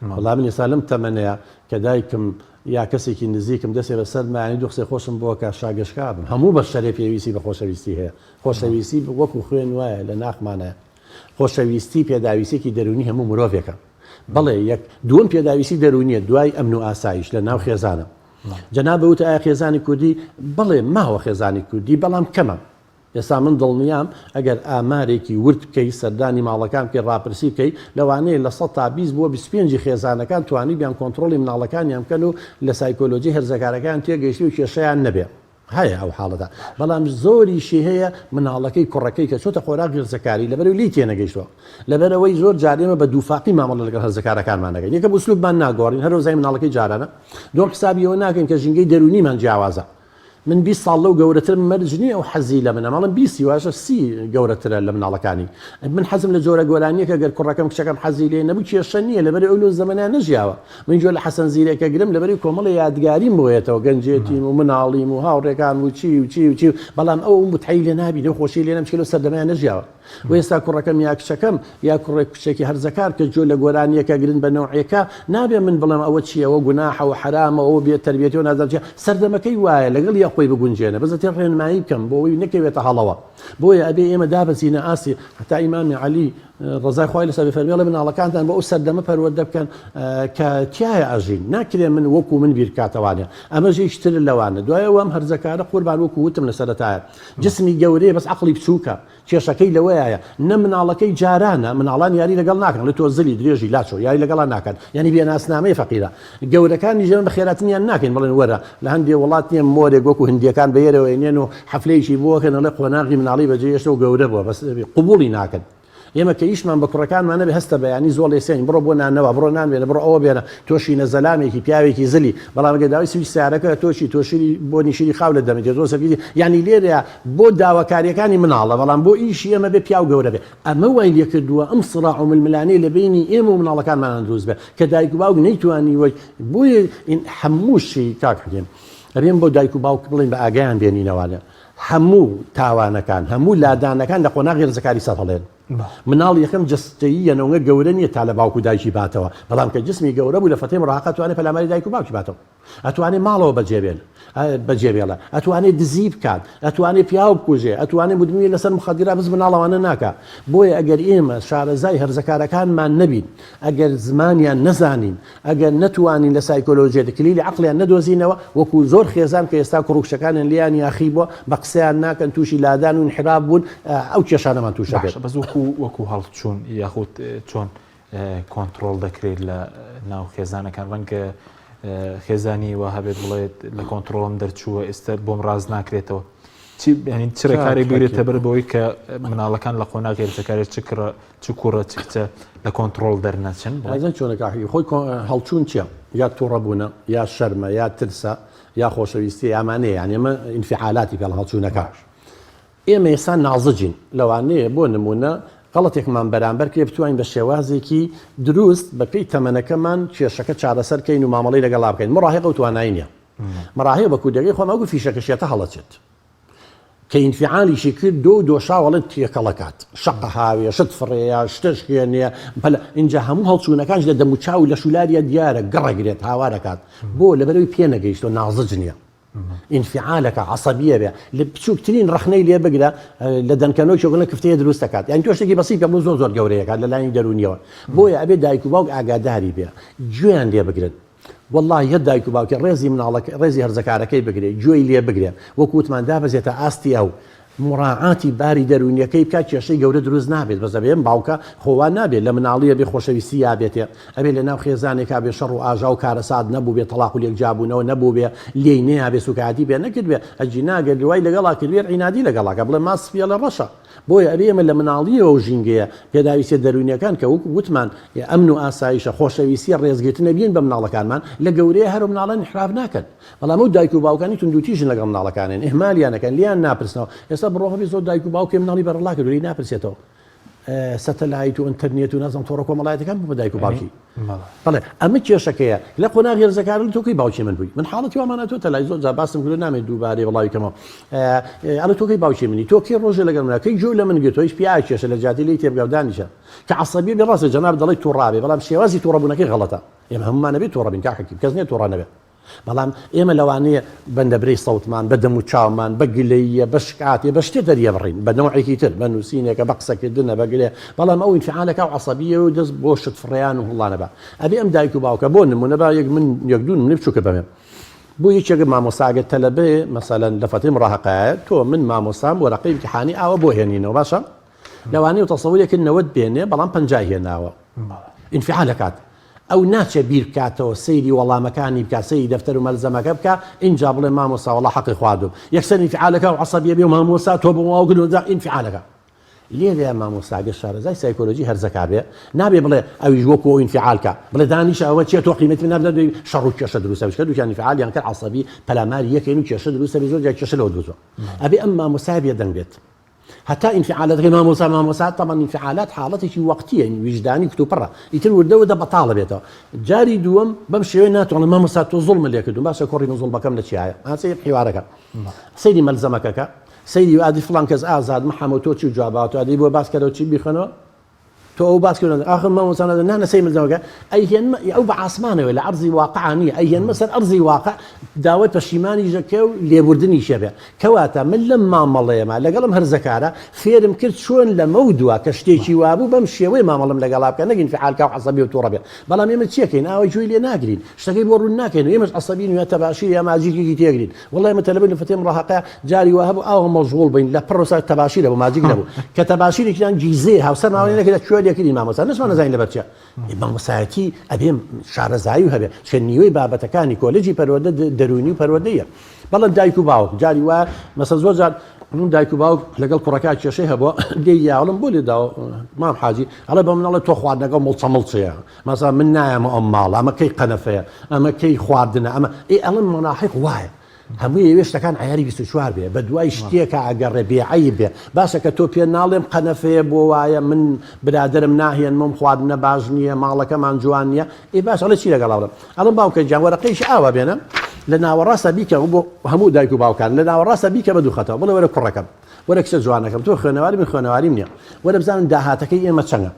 Speaker 3: وەڵام من ئێستا لەم تەمەنەیە کە دایکم یا کەسێکی نزیکم دەسێ بەسەر مانی دوو قسەی خۆشم بۆ کە شاگەشکا بم هەموو بە شەرێ پێویستی بە خۆشەویستی هەیە خۆشەویستی وەکو خوێن وایە لە ناخمانەیە خۆشەویستی پێداویستێکی دەرونی هەموو مرۆڤێکە بەڵێ یەک دووەم پێداویستی دەرونیە دوای ئەمن و ئاسایش لە ناو خێزانە جەنابە وتە ئایا خێزانی کوردی بڵێ ماوە خێزانی کوردی بەڵام کەمە ئێستا من دڵنیام ئەگەر ئامارێکی ورد بکەی سەردانی ماڵەکان پێ ڕاپرسی بکەی لەوانەیە لە 100 تا 20 بۆ 25 خێزانەکان توانی بیان کۆنتترۆلی مناڵەکانیان بکەن و لە سایکۆلۆژی هەرزەکارەکان تێگەیشتی و کێشەیان نەبێ هەیە ئەو حاڵەدا بەڵام زۆریشی هەیە مناڵەکەی کوڕەکەی کە چۆتە خۆراک هەرزەکاری لەبەر و لی تێنەگەیشتەوە لەبەرەوەی زۆر جارێمە بە دووفاقی مامەڵە لەگەڵ هەرزەکارەکانمان دەکەین یەکەم ئوسلوبمان ناگۆڕین هەرۆ زای مناڵەکەی جارانە دوم حسابیەوە ناکەین کە ژینگەی دەرونیمان جیاوازە من 20 ساڵ لەو گەورەتر مەرجنی ئەو حەزی لە منە ماڵم 20 واشە 30 گەورەترە لە مناڵەکانی من حەزم لە جۆرە گۆرانیەکە گەر کوڕەکەم کچەکەم حەزی لێ نەبوو کێشە نییە لەبەر ئەو زەمانە نەژیاوە من جۆ لە حەسەن زیرەکە گرم لەبەری کۆمەڵی یادگاریم بۆیێتەوە گەنجێتیم و مناڵیم و هاوڕێکان و چی بەڵام ئەو متحی لێ نابی لەو خۆشی لێ نەمچێت سەردەمیان نەژیاوە و ئێستا کوڕەکەم یا کچەکەم یا کوڕێک کچێکی هەرزەکار کە جۆ لە گۆرانیەکە گرن بە نەوعیەکە نابێ من بڵێم ئەوە چیەوە گوناحە و حرامە ئەوە بێت تەربیەتی و نازانچێ سەردەمەکەی وایە لەگەڵ یا خۆی بگونجێنە بەزەتی ڕێنمایی بکەم بۆەوەی نەکەوێتە هەڵەوە بۆیە ئەبێ ئێمە دابەزینە ئاسی حتا ئیمامی عەلی ڕزای خوای لەسەر بفەرمێڵە مناڵەکانتان بە ئەو سەردەمە پەروەردە بکەن کە تایە ئەژین ناکرێ من وەکو من بیرکاتەوانێ ئەمە ژیشتر لەوانە دوایەوە ئەم هەرزەکارە قوربان وەکو وتم لە سەرەتایە جسمی گەورەیە بەس عەقڵی بچووکە کێشەکەی لەوەیە نە مناڵەکەی جارانە مناڵان یاری لەگەڵ ناکەن لە تۆ زلی درێژی لاچۆ یاری لەگەڵا ناکەن یعنی بێناسنامەی فەقیرە گەورەکانی ژێن بە خێراتنیان ناکەین بڵێن وەرە لە هەندێک وڵات نیە مۆرێک وەکو هندیەکان بەیەرەوە هێنێن و حەفلەیەکی بۆکەن لە قۆناغی مناڵی بەجێشتە و گەورە بووە بەس قبوڵی ناکەن ئێمە کە ئیشمان بە کوڕەکانمان نەبێ هەستە بەیانی زۆر لێسێن بڕۆ بۆ نانەوە بڕۆ نانوێنە بڕۆ ئەوە بێنە تۆشی نەزەلامێکی پیاوێکی زلی بەڵام گە داوای سوی سیارەکە تۆشی بۆ نیشیری خاو لە دەمێت زۆر سەرگیری یعنی لێرەیە بۆ داواکاریەکانی مناڵە بەڵام بۆ ئیشی ئێمە بێ پیا و گەورە بێ ئەمە وای لێ کردووە ئەم سڕاع و ململانەی لە بینی ئێمە و مناڵەکانمان دروست بێ کە دایک و باوک نەیتوانی وەی بۆیە هەموو شی کاکەین ئەبێن بۆ دایک و باوک بڵین بە ئاگیان بێنینەوانە هەموو تاوانەکان هەموو لادانەکان لە قۆناغی ڕزەکاری سەر هەڵێن مناڵ یەکەم جستەیی یەنەوەی گەورە نییە تا لە باوک و دایکی باتەوە بەڵام کە جسمی گەورە بوو لە فەتەی مڕاقە توانێت پەلاماری دایک و باوکی باتەوە ئەتوانێت ماڵەوە بەجێبێڵە ئەتوانێت دزی بکات ئەتوانێت پیاو بکوژێ ئەتوانێت مدمی لەسەر مخدرە بز مناڵەوانە ناکە بۆیە ئەگەر ئێمە شارەزای هەرزەکارەکانمان نەبین ئەگەر زمانیان نەزانین ئەگەر نەتوانین لە سایکۆلۆژیە کلیلی عەقلیان نەدۆزینەوە وەکو زۆر خێزان کە ئێستا کوڕکشەکانیان لیان یاخی بووە بە قسەیان ناکەن تووشی لادان و انحراف بوون ئەو کێشانەمان تووشە بێت
Speaker 1: بەس وەکو هەڵچوون یاخود چۆن کۆنتترۆل دەکرێت لە ناو خێزانەکان ڕەنگە خێزانی وە هەبێت بڵێت لە کۆنتترۆلم دەرچووە ئێستا بۆم ڕاز ناکرێتەوە چ ڕێکارێک بگرێتە بەر بەوەی کە مناڵەکان لە قۆناغی هەرزەکاری چ کوڕە چ کچە لە کۆنتترۆل دەرنەچن
Speaker 3: چۆنەکە خۆی هەڵچوون چییە یا تووڕەبوونە یا شەرمە یا ترسە یا خۆشەویستی ئامانەیە یان ئێمە ئینفعالاتی پێ لە هەڵچوونەکەش ئێمە ئێستا نازجین لەوانەیە بۆ نمونە غەڵەتێکمان بەرامبەر کرێ بتوانین بە شێوازێکی دروست بە پێی تەمەنەکەمان کێشەکە چارەسەرکەین و مامەڵی لەگەڵا بکەین مڕاهێق و توانایی نییە مڕاهێ بە کودەکەی خۆم ئەوگو فیشەکەشێتە هەڵەچێت کە ئینفعالیشی کرد دۆشاوەڵێن تێکەڵەکات شەقە هاوێ شت فڕێە شتشکێنێ اینجا هەموو هەڵچوونەکانش لە دەموچاو لە شولاریە دیارە گەڕەگرێت هاوارەکات بۆ لەبەرەوەی پێ نەگەیشتۆ نازج نییە انفعالەکە عەسەبیە بێ لە بچووکترین ڕەخنەی لێ بگرە لە دەنکەنەوەی چۆگەڵە کفتەیە دروست دەکات یان تۆ شتێکی بەسیط پێ زۆر گەورەیەکات لە لایەنی دەرونیەوە بۆیە ئەبێ دایک و باوک ئاگاداری بێ گوێیان لێ بگرن والله یە دایک و باوکی ڕێزی مناڵەکە ڕێزی هەرزەکارەکەی بگرێ گوێی لێ بگرێ وەکووتمان دابەزێتە ئاستی ئەو مراعاتی باری دەرونیەکەی بکات کێشەی گەورە دروست نابێت بەس ئەبێ باوکە خۆوان نابێت لە مناڵیە بێ خۆشەویستی یابێتێ ئەبێ لە ناو خێزانێکا بێ شەڕ و ئاژا و کارەسات نەبوو بێت تەلاق و لێکجابوونەوە نەبوو بێ لێی نەیابێ سوکاتی بێ نەکرد بێ ئەجی ناگەر دوای لەگەڵا کردوێت عینادی لەگەڵاکە بڵێ ماس پێ لە ڕەشە بۆیە ئەبێ ئێمە لە مناڵیەوە و ژینگەیە پێداویستە دەرونیەکان کە وتمان ئەمن و ئاسایشە خۆشەویستی ڕێزگرتنە بین بە مناڵەکانمان لە گەورەیە هەر مناڵان انحراف ناکەن بەڵام ئەو دایک و باوکانی توندوتیژن لەگەڵ مناڵەکانن ئیهمالیانەکەن لیان ناپرسنەوە ئێستا بڕۆخەبی زۆر دایک و باوکی مناڵی بەرەڵا کردوی ناپرسێتەوە سەتەلایت و ئینتەرنێت و نازم تۆڕە کۆمەڵایەتەکان بۆ دایک و باوکی بەڵێ ئەمە کێشەکەیە لە قۆناغی هەرزەکارن تۆکەی باوکی من بووی من حاڵەتی وامانە تۆ تەلای زۆر جا باسم کردو نامێت دووبارەی وڵاویکەمەوە ئەڵە تۆکەی باوکی منی تۆ کێ ڕۆژە لەگەڵ منە کەی جۆ لە من گرت هیچ پیاوی کێشە لە جاتی لی تێبگا و دانیشە کە عەسەبی بێ ڕاستە جەناب دەڵێ تووڕابێ بەڵام شێوازی تووڕەبوونەکەی غەڵەتە ئێمە هەمومان نەبێت تووڕەبین کاکەکی کەس نییە تووڕە نەبێت بەڵام ئێمە لەوانەیە بەندەبرەی سەوتمان بە دەم و چاومان بە گلەیە بە شکاتێ بە شتێ دەریە بڕین بە نەوعێکی تر بە نووسینێکە بە قسەکردنە بەگلێ بەڵام ئەو ئینفعالەکە و عەسەبیە و دەست بۆ شت فڕیان و هەڵانە بە ئەبێ ئەم دایک و باوکە بۆ نمونە با یەک دوو نمونە بچووکە بەمێ بۆ یەکێک مامۆستاگەت تەلەبێ مەسەلەن لە فەتەی مڕاهەقەیە تۆ من مامۆستام وەرەقەی امتحانی ئاوە بۆ هێنینەوە باشە لەوانەیە تەسەووریەکە 90 بێنێ بەڵام 50 هێناوە ئینفعالەکات ئەو ناچە بیر بکاتەوە سەیری وەڵامەکانی بکات سەیری دەفتەر و مەلزەمەکە بکە اینجا بڵێ مامۆستا وەڵا حەقی خواردوم یەکسەر ئینفعالەکە و عەسەبیە بێ و مامۆستا تۆ بۆ واوگرنەوە ئینفعالەکە لێرە مامۆستاگە شارەزای سایکۆلۆژی هەرزەکار بێ نابێ بڵێ ئەویش وەکو ئەو ئینفعالکە بڵێ دانیشە ئەوە چێت تۆ قیمەتی نابدە دوی شەڕ و کێشە دروستە بکە دووچان ئینفعالیان کرد عەسەبی پەلاماری یەکێن و کێشە دروستە بێ زۆر جا کێشە لەوە دروستە ئەبێ ئەم مامۆستا بێ دەنگ بێت حتى انفعالات غير مامۆسات طبعا انفعالات حالتي وقتيه يعني وجداني كتوبرا يتر ودو ده بطاله بيته جاري دوم بمشي ناتو انا مامۆسات ظلم اللي كدو باشا كوري نزول بكم لشيء هذا حوارك سيدي ملزمك سيدي ادي فلان كز ازاد محمد توتشي جوابات ادي بو باس كدو تشي بيخنو تۆ ئەو باسکردن ئاخر مامۆسانە نانە سەی مزەوەکە ئەیهێنمە ئەو بە ئاسمانەوە لە عەرزی واقع نییە ئەیهێنمە سەر ئەرزی واقع داوای پەشیمانی ژەکە و لێبوردنی شەبێ کەواتە من لەم مامەڵەیەمە لەگەڵم هەرزەکارە فێرم کرد چۆن لە مەودووە کە شتێکی وابوو بەم شێوەی مامەڵم لەگەڵا بکە نەگەین فعالکە و عەسەبی و تووڕە بێ بەڵام ئێمە چیەکەین ئاوای جوێی لێ ناگرین شتەکەی بۆ ڕوون ناکەین ئێمەش عەسەبین و یا تەباشیر یا ماجیرێکی تێگرین وەڵڵای ئێمە تەلەبەر لە فتێم ڕاهەقەیە جاری وا هەبوو ئاوە مەشغوڵ بین لە پڕۆسا تەباشیرە بۆ ماجیک نەبوو کە تەباشیرێکیان جیزێ هاوسەر ماوەی نەکرد کوێ لێکردین مامۆستا نەشمان نەزانین لەبەر چیە مامۆستایەتی ئەبێم شارەزایی هەبێ چە نیوەی بابەتەکانی کۆلێجی پەروەردە دەرونی و پەروەردەیە بەڵام دایک و باوک جاری وایە مەسەل زۆر جار من دایک و باوک لەگەڵ کوڕەکە کێشەی هەبووە دێ یاڵم بۆ لێداوە مام حاجی ئەڵێ بە منەڵێ تۆ خواردنەکە مڵچەمڵچەیە مەسا من نایەمە ئەم ماڵ ئەمە کەی قەنەفەیە ئەمە کەی خواردنە ئەمە ئەڵم مەناحق وایە هەموو ئێوێ شتەکان عیاری 24 بێ بە دوای شتێکە ئەگەڕێ بێعیب بێ باشە کە تۆ پێ ناڵێم قەنەفەیە بۆ وایە من برادرم ناهێنمەم خواردنە باش نییە ماڵەکەمان جوان نییە ئێ باش ئەڵێ چی لەگەڵاڵم ئەڵم باوکە جان وەرەقەیش ئاوا بێنە لە ناوەڕاستە بیکە بۆ هەموو دایک و باوکان لە ناوەڕاستە بیکە بە دوو خەتەوە بڵێ وەرە کوڕەکەم وەرە کچە جوانەکەم تۆ خوێنەواری من خوێنەواریم نییە وەرە بزانم داهاتەکەی ئێمە چەندە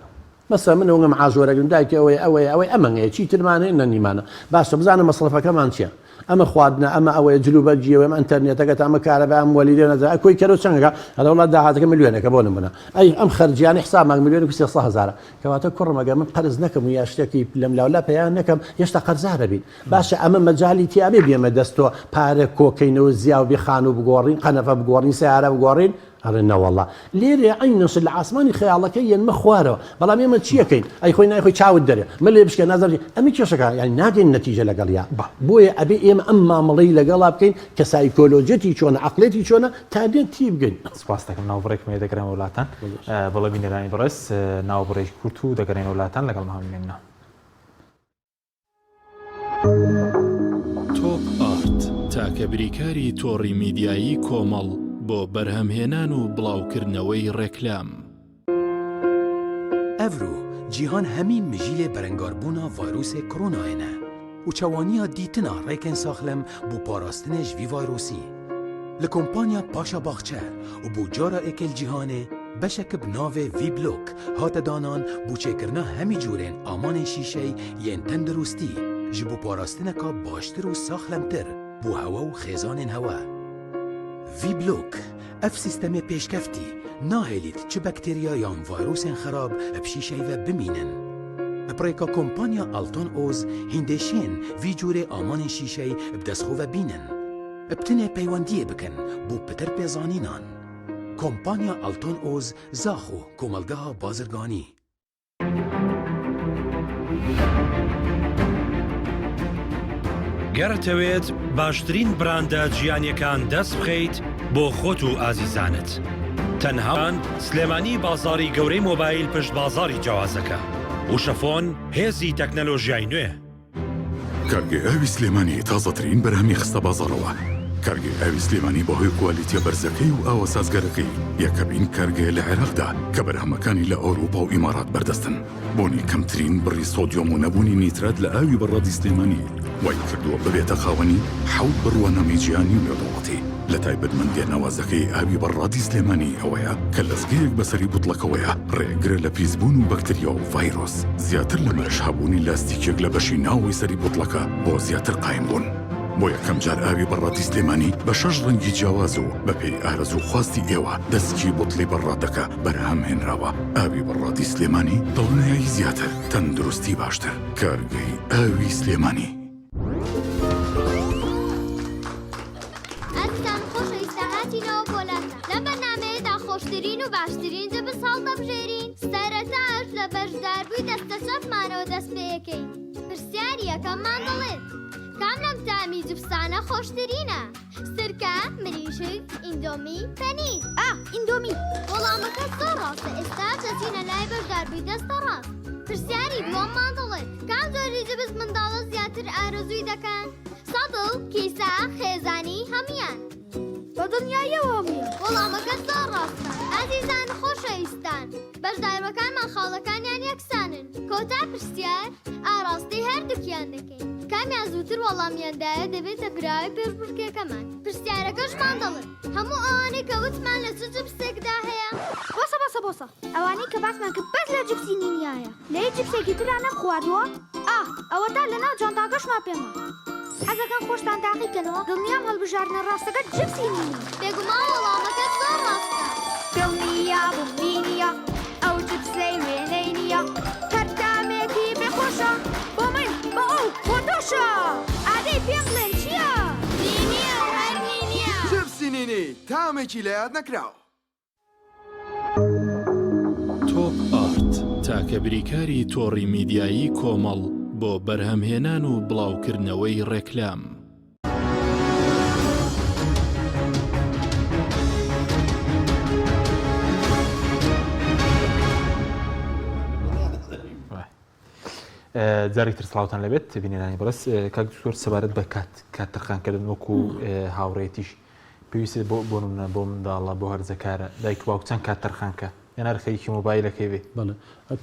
Speaker 3: مەسە من ئەوگەم عاژۆرەگرم دایکە ئەوەی ئەمەیە چی ترمانێ نەنیمانە باشە بزانم مەسڵەفەکەمان چییە ئەمە خواردنە ئەمە ئەوەیە جلوبەرجیەوە ئەمە ئەتەرنێتەکەت ئەمە کارەبە ئەم وەلیدێ نەزانێت ئەکۆی کەرە چەندەکە هەڵە وڵات داهاتەکە ملیۆنێکە بۆ نمونە ئەی ئەم خەرجیانە حسابمان ملیۆن و 300,000 کەواتە کوڕمەگە من قەرز نەکەم و یا شتێکی لەم لاولا پێیان نەکەم هێشتا قەرزارە بین باشە ئەمە مەجای تیابێ بێمە دەستۆ پارە کۆکەینەوە زیاو بخان و بگۆڕین قەنەفە بگۆڕین سیارە بگۆڕین ئەڵێ نەوەڵڵا لێرێ عینەش لە ئاسمانی خەیاڵەکە یەنمە خوارەوە بەڵام ئێمە چیەکەین ئەی خۆی نایخۆی چاوت دەرێ من لێ بشکە نازەری ئەمی کێشەکە یانی ناگەین نەتیجە لەگەڵ یا بۆیە ئەبێ ئێمە ئەم مامەڵەی لەگەڵا بکەین کە سایکۆلۆجەتی چۆنە عەقلێتی چۆنە تا دێن تی بگەین
Speaker 1: سپاس دەکەم ناوبڕێکمێ دەگەڕێمە وڵاتان بەڵێ بینەرانی بەڕێز ناوبڕێک کورت و دەگەڕێنە وڵاتان لەگەڵ هەموومێننا
Speaker 2: تۆپ ئارت تاکە بریکاری تۆڕی میدیایی کۆمەڵ بۆ بەرهەمهێنان و بڵاوکردنەوەی ڕێکلام
Speaker 4: ئەڤرو جیهان هەمی مژیلێ بەرەنگاربوونا ڤایرۆسێ کۆرۆنایەنە و چەوانیە دیتنا ڕێکên ساخلەم بۆ پاراستنێ ژڤی ڤایرۆسی لە کۆمپانیا پاشا باخچە و بۆ جارا ئێکل جیهانێ بەشێکە بناوێ ڤی بلۆک هاتە دانان بۆ چێکردنا هەمی جۆرێن ئامانên شیشەی یەن تەندروستی ji بۆ پاراستنەکە باشتر و ساخلەمتر بۆ هەوە و خێزانên هەوە ڤی بلۆک ئەف سیستەمێ پێشکەفتی ناهێلیت چ بەکتێریا یان ڤایرۆسên خراپ ئەف شیشەیڤە بمینن بپڕێکا کۆمپانیا ئالتۆن ئۆز هیندێشێن ڤی جۆرێ ئامانên شیشەی بدەستخۆڤە بینن بتنێ پەیوەندیە بکەن بۆ پتر پێزانینان کۆمپانیا ئالتۆن ئۆز زاخۆ کۆمەلگەها بازرگانی
Speaker 5: گەرتەوێت باشترین براندە جیانیەکان دەست بخەیت بۆ خۆت و ئازیزانت تەنهاان سلێمانی بازاری گەورەی مۆبایل پشت بازاری جیاوازەکە و شەفۆن هێزی تەکنەلۆژیای نوێ
Speaker 6: کارگێ ئاوی سلێمانی تازەترین بەرهەمی خستە بازارەوە کارگێ ئاوی سلێمانی بەهۆی کوالیتیە بەرزەکەی و ئاوە سازگەرەکەی یەکەمین کارگێ لە عێراقدا کە بەرهەمەکانی لە ئەوروپا و ئیمارات بەردەستن بۆنی کەمترین بڕی سۆدیۆم و نەبوونی نیترات لە ئاوی بەڕادی سلێمانی وای کردووە ببێتە خاوەنی حەوت بڕوانە میجیانی و نێودەوڵەتی لە تایبەتمەندی ناوازەکەی ئاوی بەڕادی سلێمانی ئەوەیە کە لەزگەیەک بەسەری بوتڵەکەوەیە ڕێگرە لە پیسبوون و بەکتریا و ڤایرۆس زیاتر لە مەشهبوونی لاستیکێک لە بەشی ناوی سەری بوتڵەکە بۆ زیاتر قایم بوون بۆ یەکەم جار ئاوی بەڕادی سلێمانی بە 6 ڕەنگی جیاواز و بەپێی ئارەزوو خواستی ئێوە دەستکی بوتڵی بەڕادەکە بەرهەم هێنراوە ئاوی بەڕادی سلێمانی دڵنیایی زیاتر تەندروستی باشتر کارگەی ئاوی سلێمانی
Speaker 7: خۆشترین و باشترین جە بساڵ دەبژێرین سەرەتاش لە بەشداربووی دەستە شەفمانەوە دەست پێەکەین پرسیاری یەکەممان دەڵێت کام لەم تامی جبسانە خۆشترینە سرکە مریشک ئیندۆمی پەنیر ئیندۆمی وەڵامەکە زۆر ڕاستە ئێستا دەچینە لای بەشداربووی دەستە ڕاست پرسیاری دووەممان دەڵێت کام جۆری جبس منداڵە زیاتر ئارەزووی دەکەن سەدڵ کیسە خێزانی هەمیان بە دنیایەوە میە وەڵامەکە زۆر ڕاستە ئازیزان خۆشەویستان بەشدارەکانمان خاڵەکانیان یەکسانن کۆتا پرسیار ئاڕاستی هەردووکیان دەکەین کامیان زووتر وەڵامیاندایە دەبێتە براوی پێشبڕکێکەمان پرسیارەکەشمان دەڵێت هەموو ئەوانەی کە وتمان لە چ جبسێکدا هەیە
Speaker 8: بۆسە ئەوە ئەوانەی کە باسمان کرد بەس لە جپسی نینیایە لێ جپسێکی ترا نەم خواردووە ئەوە تا لەناو جانتاکەشما پێمە حەزەکەم خۆشتان تاقیکەنەوە دڵنیام هەڵبژاردنە ڕاستەکە جپسی نینی
Speaker 7: بێگومان وەڵامەکە زۆر ڕاستە
Speaker 8: دڵنیا بمبینیە ئەو جپسەی وێنەی نییە کەرتامێکی بێخۆشە بۆ من بە ئەو خۆتۆشە ئادەی پێم بڵێن چییە؟
Speaker 7: نینیە هەر نینیە
Speaker 9: جپسی نینی تامێکی لە یاد نەکراوە
Speaker 2: تۆپ ئارت تاکە بریکاری تۆڕی میدیایی کۆمەڵ بۆ بەرهەمهێنان و بڵاوکردنەوەی ڕێکلام.
Speaker 1: جارێکتر سڵاوتان لەبێت بینێرانی بەڕست کاک دکتۆر سەبارەت بە کات تەرخانکردن وەکو هاوڕێتیش پێویستێت بۆ منداڵە بۆ هەرزەکارە دایک و باوک چەند کات تەرخانکە یان هەرخەیەکی مۆبایلەکەی بێ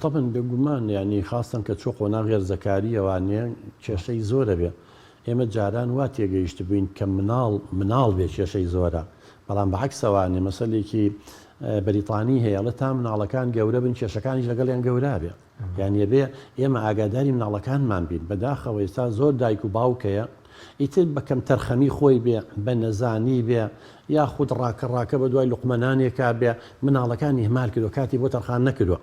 Speaker 3: طبعا بێگومان ینی خاستن کە چۆ قۆناغ هێرزەکاری ئەوانەیە کێشەی زۆرە بێ ئێمە جاران وا تێگەیشت بووین کە مناڵ بێ کێشەی زۆرە بەڵام بەعکسەوانێ مەسەلێکی بەریتانی هەیە لە تا مناڵەکان گەورە بن کێشەکانی لەگەڵیان گەورا بێ یانە بێ ئێمە ئاگاداری مناڵەکانمان بین بەداخەوە ئێستا زۆر دایک و باوکەیە ئیتر بەکەم تەرخەمی خۆی بێ بە نەزانی بێ یاخود ڕاکە بە دوای لوقمەنانێکا بێ مناڵەکانی هەمال کردو کاتی بۆ تەرخان نەکردووە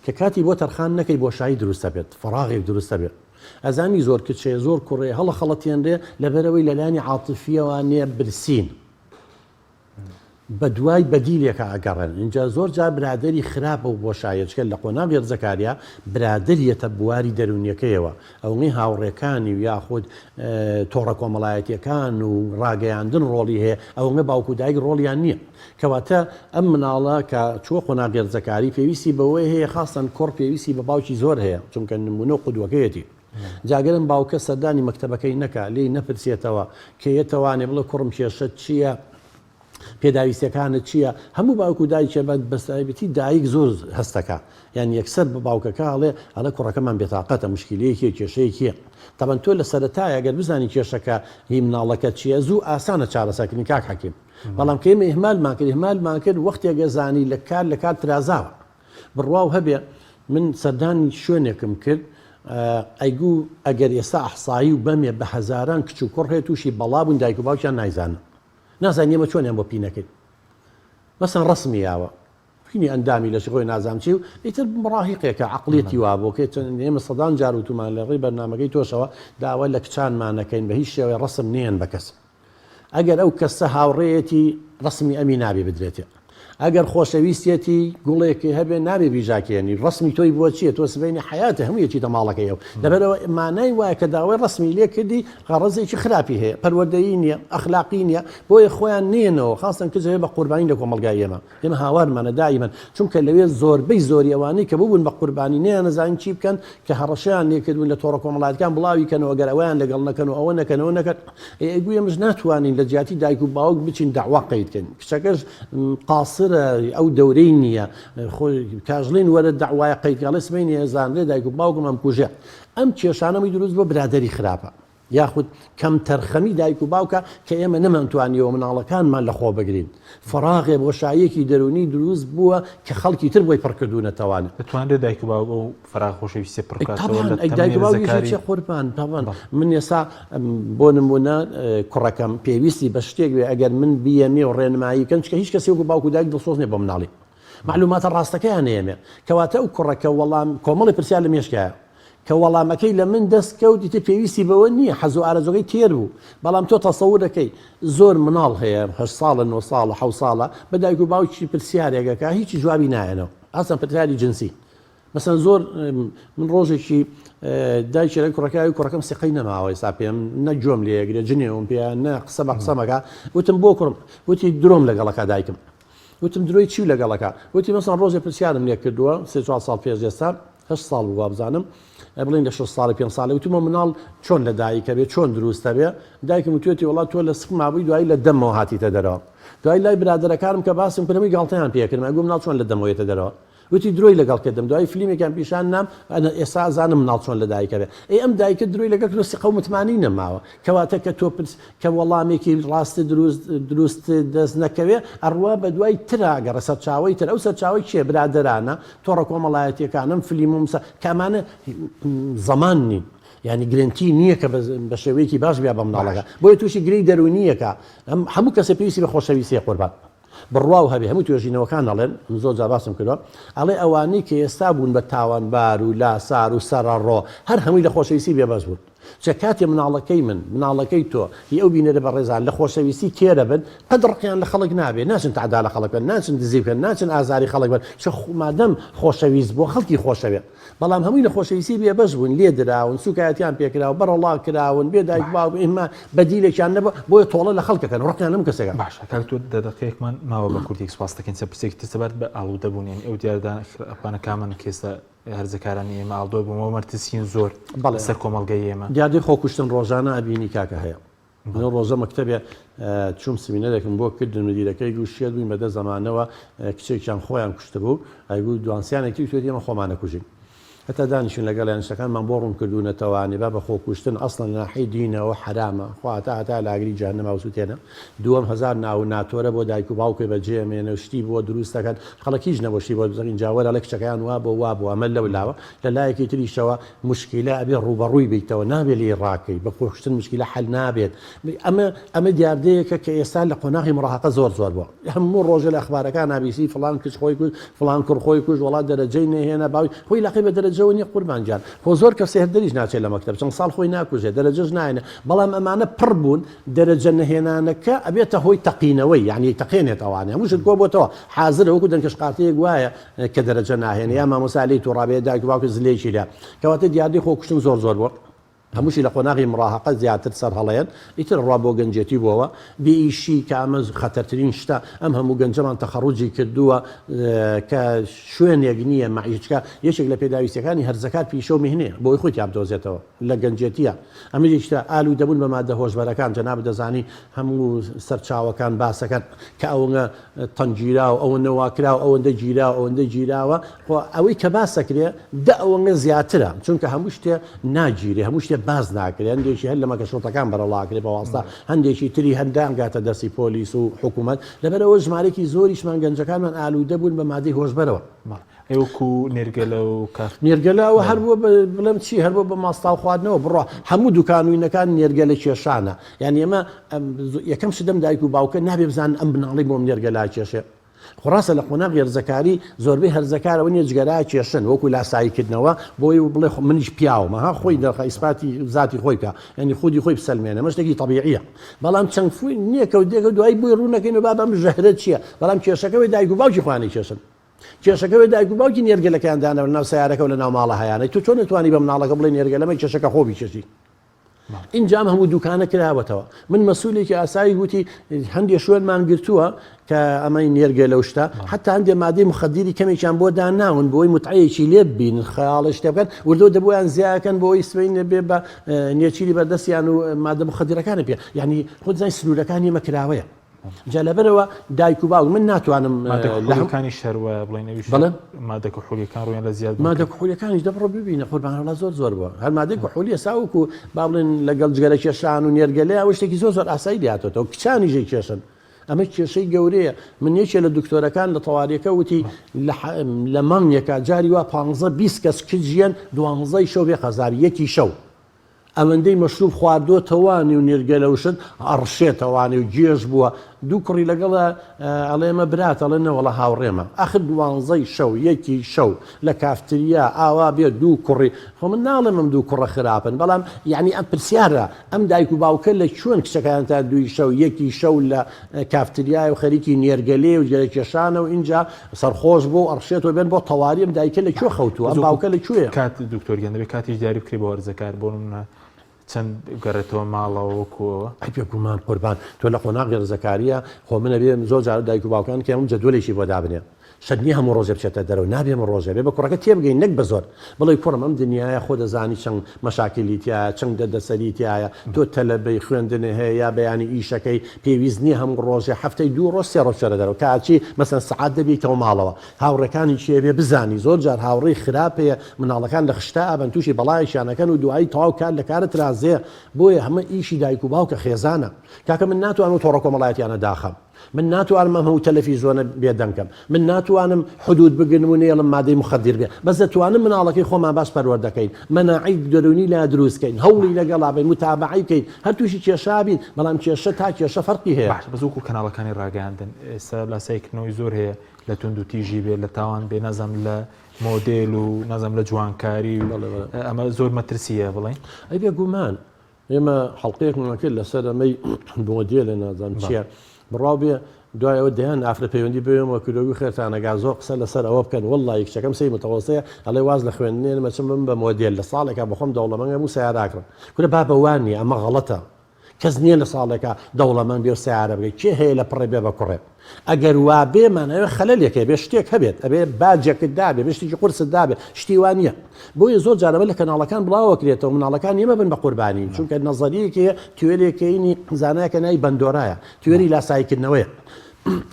Speaker 3: کە کاتی بۆ تەرخان نەکەی بۆشایی دروستە بێت فراغێک دروستە بێت ئەزانی زۆر کچێ زۆر کوڕێ هەڵە خەڵەتێنرێ لەبەرەوەی لەلانی عاتیفیەوانێ برسین بە دوای بەدیلێکە ئەگەڕێن اینجا زۆر جا برادری خراپە و بۆشایەچکە لە قۆناغ هێرزەکاریە برادریەتە بواری دەرونیەکەیەوە ئەوەی هاوڕێکانی و یاخود تۆڕە کۆمەڵایەتیەکان و ڕاگەیاندن ڕۆڵی هەیە ئەوەنە باوکو دایک ڕۆڵیان نییە کەواتە ئەم مناڵە کە چوە قۆناغ هێرزەکاری پێویستی بەوەی هەیە خاستن کوڕ پێویستی بە باوکی زۆر هەیە چونکە نمونە و قودوەکەیەتی جاگەرم باوکە سەردانی مەکتەبەکەی نەکا لێی نەپرسێتەوە کە یەتەوانێ بڵێ کوڕم کێشت چییە پێداویستەکانت چییە هەموو باوکو دایکێ بەستایبەتی دایک زۆر هەستەکە یان یەکسەر بە باوکەکەڵێ ئەلە کوڕەکەمان بێتاقەتە مشکلەیەکی کێشەیەکیە تابەن تۆ لە سەرەتایە ئەگەر بزانی کێشەکە هی مناڵەکە چییە زوو ئاسانە چارەسەکردنی کاک حەکیم بەڵام کە ئێمە ئیهمالمان کرد وەختێک گەزانی لە کار ترازاوە بڕواو هەبێ من سەردانی شوێنێکم کرد ئەیگوو ئەگەر ئێستا ئەحسایی و بەمێ بە هەزاران کچ و کوڕ هەیە تووشی بەڵابوون دایک و باوکیان نایزانن نازانانی ئێمە چۆنیان بۆ پی نەکرد مەسەن ڕسمی یاوە پینی ئەندامی لە شغۆی نازام چی و ئیتر ڕاهیقێکە عقلێتی وا بۆ کە ئێمە سەدان جار وتمان لە ڕێی بەرنامەکەی تۆشەوە داوا لە کچانمانەکەین بە هیچ شێوەیە ڕسم نیەن بە کەس ئەگەر ئەو کەسە هاوڕێیەتی ڕسمی ئەمی نابێ بدرێتێ ئەگەر خۆشەویستێتی گوڵێکی هەبێ نابێ بیژاکێنی ڕسمی تۆی بۆ چیە تۆ سبەینی حیاتە هەموویەکی دەماڵەکەیەوە لەبەرەوە مانای وایە کە داوای ڕسمی لێ کردی غەڕەزێکی خراپی هەیە پەروەردەیی نییە ئەخلاقی نییە بۆیە خۆیان نێنەوە خاستن کە بە قوربانی لە کۆمەلگای ئێمە هاوارمانە دائیمەن چونکە لەوێ زۆربەی زۆریەوانی کە ببوون بە قوربانی نەیان نەزانین چی بکەن کە هەڕەشیان لێکردوون لە تۆڕە کۆمەڵایەتەکان بڵاوی کەنەوە گەر ئەویان لەگەڵ نەکەن و ئەوە نەکەنەوە نەکەن ئێگوی ئێمەش ناتوانین لە جیاتی دایک و باوک بچین داوا قەیدکەین کچەکەش قاسرە ئەو دەورەی نییە خۆی کاژڵین وەرە داوای قەیدکەڵێ سبەینی ئێزانرێ دایک و باوکم ئەم کوژە ئەم کێشانەمەی دروست بۆ برادری خراپە یاخود کەم تەرخەمی دایک و باوکە کە ئێمە نەمانتوانیەوە مناڵەکانمان لە خۆ بگرین فراغێ بۆشایەکی دەرونی دروست بووە کە خەڵکی تر بۆی پڕکردوونەتەوانێت
Speaker 1: دەتوانێت دایک و باوک ئەو فراغ خۆشەویستی پڕکاتەوە
Speaker 3: دایک و باوکی قوربان تاوان من ئێستا بۆ نمونە کوڕەکەم پێویستی بە شتێک وێ ئەگەر من بیەمێ و ڕێنمایی کەن چکە هیچ کەسێک و باوکو دایک دڵسۆز نیە بۆ مناڵی معلوماتە ڕاستەکەیان ئێمێ کەواتە ئەو کوڕەکە وەڵام کۆمەڵی پرسیار لە مێشکایە کە وەڵامەکەی لە من دەست کەوتی پێویستی بەوە نییە حەز و ئارەزۆکەی تێر بوو بەڵام تۆ تەسەوور دەکەی زۆر مناڵ هەیە 8 ساڵە 9 ساڵە 7 ساڵە بە دایک و باوکی پرسیارێکەکە هیچی جوابی نایەنەوە ئاسان پرسیاری جنسی مەسەن زۆر من ڕۆژێکی دایکێک کوڕەکەم سقەی نەماوە ئێستا پێم نەجۆم لێگرێ جنێوم پێ نە قسە بە قسەمەکە وتم بۆ کوڕم وتی درۆم لەگەڵەکە دایکم وتم درۆی چی لەگەڵەکە وتی مەسەن ڕۆژێ پرسیارم لێ کردووە 3-4 ساڵ پێش ئێستا 8 ساڵ بووە بزانم بڵین لە 6 ساڵی 5 ساڵی وتمە مناڵ چۆن لە دایکە بێ چۆن دروستە بێ دایکم وتوێتی وڵات تۆ لە سقمابووی دوایی لە دەمەوە هاتیتە دەرەوە دوای لای برادەرەکانم کە باسم کردەوەی گاڵتەیان پێکردم ئەگوم مناڵ چۆن لە دەمەوەیەتە دەرەوە وتی درۆی لەگەڵ کردم دوای فیلمێکیان پیشان نام ئێستا زانم مناڵ چۆن لە دایکە بێ ئەم دایکە درۆی لەگەڵ سی قەومتمانی نەماوە کەواتە کە تۆ کە وەڵامێکی ڕاستی دروست دەست نەکەوێ ئەڕوا بە دوای تراگەڕە سەرچاوی تر ئەو سەرچاوی چێ برادرانە تۆڕە کۆمەڵایەتیەکانم فیلم و کامانە زەمان نین ینی گرنتی نییە کە بە شێوەیەکی باش بیا بە مناڵەکە بۆیە تووشی گرەی دەرونیەکە ئەم هەموو کەسە پێویستی بە خۆشەویستی قوربان بڕوا و هەبێ هەموو توێژینەوەکان ئەڵێن زۆر جا باسم کردوە ئەڵێ ئەوانەی کە ئێستا بوون بە تاوانبار و لاسار و سەرڕۆ هەر هەمووی لە خۆشەویستی بێبەز بوون چە کاتێ مناڵەکەی مناڵەکەی تۆ هی ئەو بینێرە بە ڕێزان لە خۆشەویستی کێرە بن قەدڕقیان لە خەڵک نابێ ناچن تعدا لە خەڵک بن ناچن دزی بکەن ناچن ئازاری خەڵک بن چ مادەم خۆشەویست بۆ خەڵکی خۆشەوێت بەڵام هەمووی لە خۆشەویستی بێبەش بوون لێ دراون سوکایەتیان پێکراوە بەرەڵا کراون بێدایک باو ئێمە بەدیلێکیان نەبوو بۆیە تۆڵە لە خەڵکەکەن ڕقیان لەم کەسەکە
Speaker 1: باشە کاک تۆ دەدەقەیەکمان ماوە بە کوردی سپاس دەکەین سەپرسێکی تسەبات بە ئاڵوودەبوونیان ئەو دیاردانەکانە کامن کێستا هەرزەکارانی ئێمە ئاڵدۆ بوومەوە مەرتسیین زۆر سەر کۆمەڵگەی ئێمە
Speaker 3: دیادی خۆکوشتن ڕۆژانە ئەبینی کاکە هەیە ڕۆژە مەکتەبێ چوم سمینەرێکم بۆ کردن مدیرەکەی گوشیێت بووین بەدە زەمانەوە کچێکیان خۆیان کوشتە بوو ئەیگو دوانسیانێکی توێت ئێمە خۆمانە کوژین هەتا دانیشن لەگەڵ یانشەکانمان بۆ ڕوون کردوونەتەوانی با بە خۆکوشتن ئەسڵەن ناحی دینەوە حرامە خواتا هەتا لاگری جانەما وسوتێنە 2000 ناو ناتۆرە بۆ دایک و باوکێ بەجێمێنە شتی بۆ دروستەکەن خەڵکیش نەبشی بۆ بزەین جاوەرە لە کچەکەیان وا بۆ وا بۆ ئەمە لەو لاوە لە لایەکی تریشەوە مشکیلە ئەبێ ڕوبەڕووی بیتەوە نابێت لێ ڕاکەی بە خۆشتن مشکیلە حل نابێت ئەمە دیاردەیەکە کە ئێستا لە قۆناغی مڕاحەقە زۆر بووە هەموو ڕۆژە لە ئەخبارەکان نابیسی فلان کچ خۆی کوژ فلان کوڕ خۆی کوژ وڵات دەرەجەی نەهێنا باوی خۆی لاقی بە دەرەجەوە نیە قوربانجان بۆ زۆر کەس هەردەریش ناچێت لە مەکتەب چەند ساڵ خۆی ناکوژێت دەرەجەش ناینە بەڵام ئەمانە پڕ بوون دەرەجە نەهێنانەکە ئەبێتە هۆی تەقینەوەی یعنی تەقێنێت ئەوانە هەمووشت کۆ بۆتەوە حازر وەکو دەنکەشقاتەیەک وایە کە دەرەجە ناهێنە یا مامۆسالی تووڕابێت دایک و باوکە زلێکی لە کەواتە دیاردەی خۆکوشتن زۆر بووە هەمووشی لە قۆناغی مڕاحەقە زیاتر سەر هەڵەیەن ئیتر ڕوا بۆ گەنجێتی بووەوە بئیشی کە ئەمە خەتەرترین شتە ئەم هەموو گەنجەمان تەخەڕوجی کردووە کە شوێنێک نییە مەعیشکە یەکێک لە پێداویستەکانی هەرزەکات پیشە و میهنێ بۆی خۆی یابدۆزێتەوە لە گەنجێتیە ئەمە یەکشتە ئالوو دەبوون بە مادە هۆشبەرەکان جەناب دەزانی هەموو سەرچاوەکان باسەکەن کە ئەوە تەنگیرا و ئەوە نەواکرا و ئەوەندە گیرا و ئەوەندە گیراوە ئەوەی کە باسەکرێ دە ئەوەنگە زیاترە چونکە هەموو شتێ ناگیرێ هەموو شتێ باز ناکرێت هەندێکی هەر لە مەکەشۆتەکان بەرەڵاکرێت بەواستا هەندێکی تری هەندانگاتە دەستی پۆلیس و حکوومەت لەبەرەوە ژمارێکی زۆریشمان گەنجەکانمان ئالوودە بوون بە مادەی هۆشبەرەوە
Speaker 1: ئێوەکو نێرگەلە و
Speaker 3: نێرگەلاوە هەر بووە بڵم چی هەر بۆ بە ماستاو خواردنەوە بڕە هەموو دوکانوینەکان نێرگەلە کێشانە یعنی ئێمە یەکەم شدەم دایک و باوکە نابێ بزان ئەم بناڵی بۆم نێرگەلا کێشێ خڕاستە لە قۆناغی هەرزەکاری زۆربەی هەرزەکارەوە نیە جگەرا کێشن وەکو لاساییکردنەوە بۆی بڵێ منیش پیاومە ها خۆی دەخە ئیسپاتی ذاتی خۆی بکە ینی خودی خۆی بسەلمێنە مەشتێکی طبیعیە بەڵام چەند فوی نییە کە دێکە دوای بووی ڕوونەکەین و بابم ژەهرە چییە بەڵام کێشەکەوەی دایک و باوکی خوانی کێشن کێشەکەوەی دایک و باوکی نێرگەلەکەیان دانەوە ناو سیارەکە و لە ناو ماڵە هەیانەی تو چۆن نتوانی بە مناڵەکە بڵێ نێرگەلەمەی کێشەکە خۆ بیکێشی اینجام هەموو دوکانە کراوەتەوە من مەسئولێکی ئاسایی گوتی هەندێک شوێنمان گرتووە کە ئەمەی نێرگە لەو شتە حتا هەندێ مادەی مخدیری کەمێکیان بۆ داناون بۆی متعەیەکی لێ ببین خەیاڵە شتێ بکەن وردۆ دەبوویان زیاکەن بۆی سوێن بێ بە نێچیری بەردەستیان و مادە مخدیرەکانە پێ یعنی خۆ زای سنوورەکانی مەکراوەیە جا لەبەرەوە دایک و باوک من ناتوانم
Speaker 1: لەکانی شەروە بڵێنەوی مادە کوحولیەکان ڕویان لە زیاد
Speaker 3: مادە کوحولیەکانیش دەبڕۆ ببینە قوربانەڵا زۆر بووە هەر مادەی کوحولیە ساوکو با بڵێن لەگەڵ جگەرە کێشان و نێرگەلەیە ئەوە شتێکی زۆر ئاسایی دیاتێتەوە کچانیژەی کێشن ئەمە کێشەی گەورەیە من یەکێ لە دکتۆرەکان لە تەواریەکە وتی لە مانگێکە جاری وا 15-20 کەس کجیان 12 شەو بێ خەزار یەکی شەو ئەوەندەی مەشروب خواردۆ تەوانی و نێرگەلەوشن ئەڕشێتەوانی و گێژ بووە دوو کوڕی لەگەڵە ئەڵێمە برات ئەڵێ نەوەڵە هاوڕێمە ئاخر 12 شەو یەکی شەو لە کافتریا ئاوا بێ دوو کوڕی خۆ من ناڵێم ئەم دوو کوڕە خراپن بەڵام یعنی ئەم پرسیارە ئەم دایک و باوکە لە چۆن کچەکان تا دوی شەو یەکی شەو لە کافتریای و خەریکی نێرگەلێ و جێرەکێشانە و اینجا سەرخۆش بۆ ئەڕشێتەوە بێن بۆ تەواریم دایکە لە کوێ خەوتووە ئەم باوکە لە کوێ
Speaker 1: کات دکتۆریان دەبێت کاتیش دیاری بکری بۆ هەرزەکار بۆ چەند گەڕێتەوە ماڵەوە وەکوەوە
Speaker 3: پێگومان قوربان تۆ لە قۆناغی هەرزەکاریە خۆ منە بێ زۆر جار دایک و باوکان کە ئەم جەدوەلێکی بۆ دابنێ شەدنی هەموو ڕۆژێ بچێتە دەرەوە نابێمە ڕۆژێ بێ بە کوڕەکە تێبگەین نەک بە زۆر بڵێ کوڕم ئەم دنیاە خۆ دەزانی چەند مەشاکلی تایە چەند دەدەسەریتایە تۆ تەلەبەی خوێندنە هەیە یا بەیانی ئیشەکەی پێویست نییە هەموو ڕۆژێ هەفتەی 2 ڕۆژ 3 ڕۆژ چرە دەرەوە کاچی مەسەن سعات دەبیتەوە ماڵەوە هاوڕەکانی چێ بێ بزانی زۆر جار هاوڕێی خراپەیە مناڵەکان لە خشتا ئەبن تووشی بەڵایشانەکەن و دوایی تەواو کار لە کارت رازێ بۆیە هەمە ئیشی دایک و باوکە خێزانە کاکە من ناتوانم تۆڕە کۆمەڵایەتیانە داخەم من ناتوانم هەموو تەلەڤیزۆنە بێدەنگم من ناتوانم حدود بگرم و نێڵم مادەی مخدر بێ بەس دەتوانم مناڵەکەی خۆمان باش پەروەردە دەکەین مەناعی دەرونی لا دروستکەین هەوڵی لەگەڵا بین متابعی بکەین هەر تووشی کێشابین بەڵام کێشە تا کێشە فەرقی هەیە
Speaker 1: بەزووکو کەناڵەکانی ڕاگەاندن ئێستا لاسایکردنەوەی زۆر هەیە لە تونند و تیژی بێ لە تاوان بێ نەزەم لە مۆدل و نەزەم لە جوانکاری ئەمە زۆر مەترسیە بڵێن
Speaker 3: ئەی بێگومان ئێمە حەڵقەیەکمان کرد لەسەر ئەمەی مۆدێلە نازانم چییە بڕاو بێ دوایەوە دەیان ئافرە پەیوەندی بێمەوە کلۆوی خێرتانەگا زۆر قسە لەسەر ئەوە بکەن وەڵڵی کچەکەم سی متەوەسەیە ئەڵێ واز لە خوێندنێن مەچم بم بە مۆدێل لە ساڵێکا بەخۆم دەوڵەمەنگە و سیاراکڕم کورە با بەوانی ئەمە غەڵەتە کەس نییە لە ساڵێکا دەوڵەمەند بێ سیارە بگەیت چێ هەیە لە پڕێ بێ بە کوڕێ ئەگەر وا بێمانەوە خەلەلێکە بێ شتێک هەبێت ئەبێ باجێکت دابێ بێ شتێکی قورست دابێ شتی وانە بۆیە زۆر جارەبە لە کەناڵەکان بڵاوەکرێتەوە مناڵەکان ئێمە بن بە قوربانی چونکە نەزەریەکێ توێرێکەینی زانایکە ناوی بەندۆرایە توێری لاسایکردنەوەیە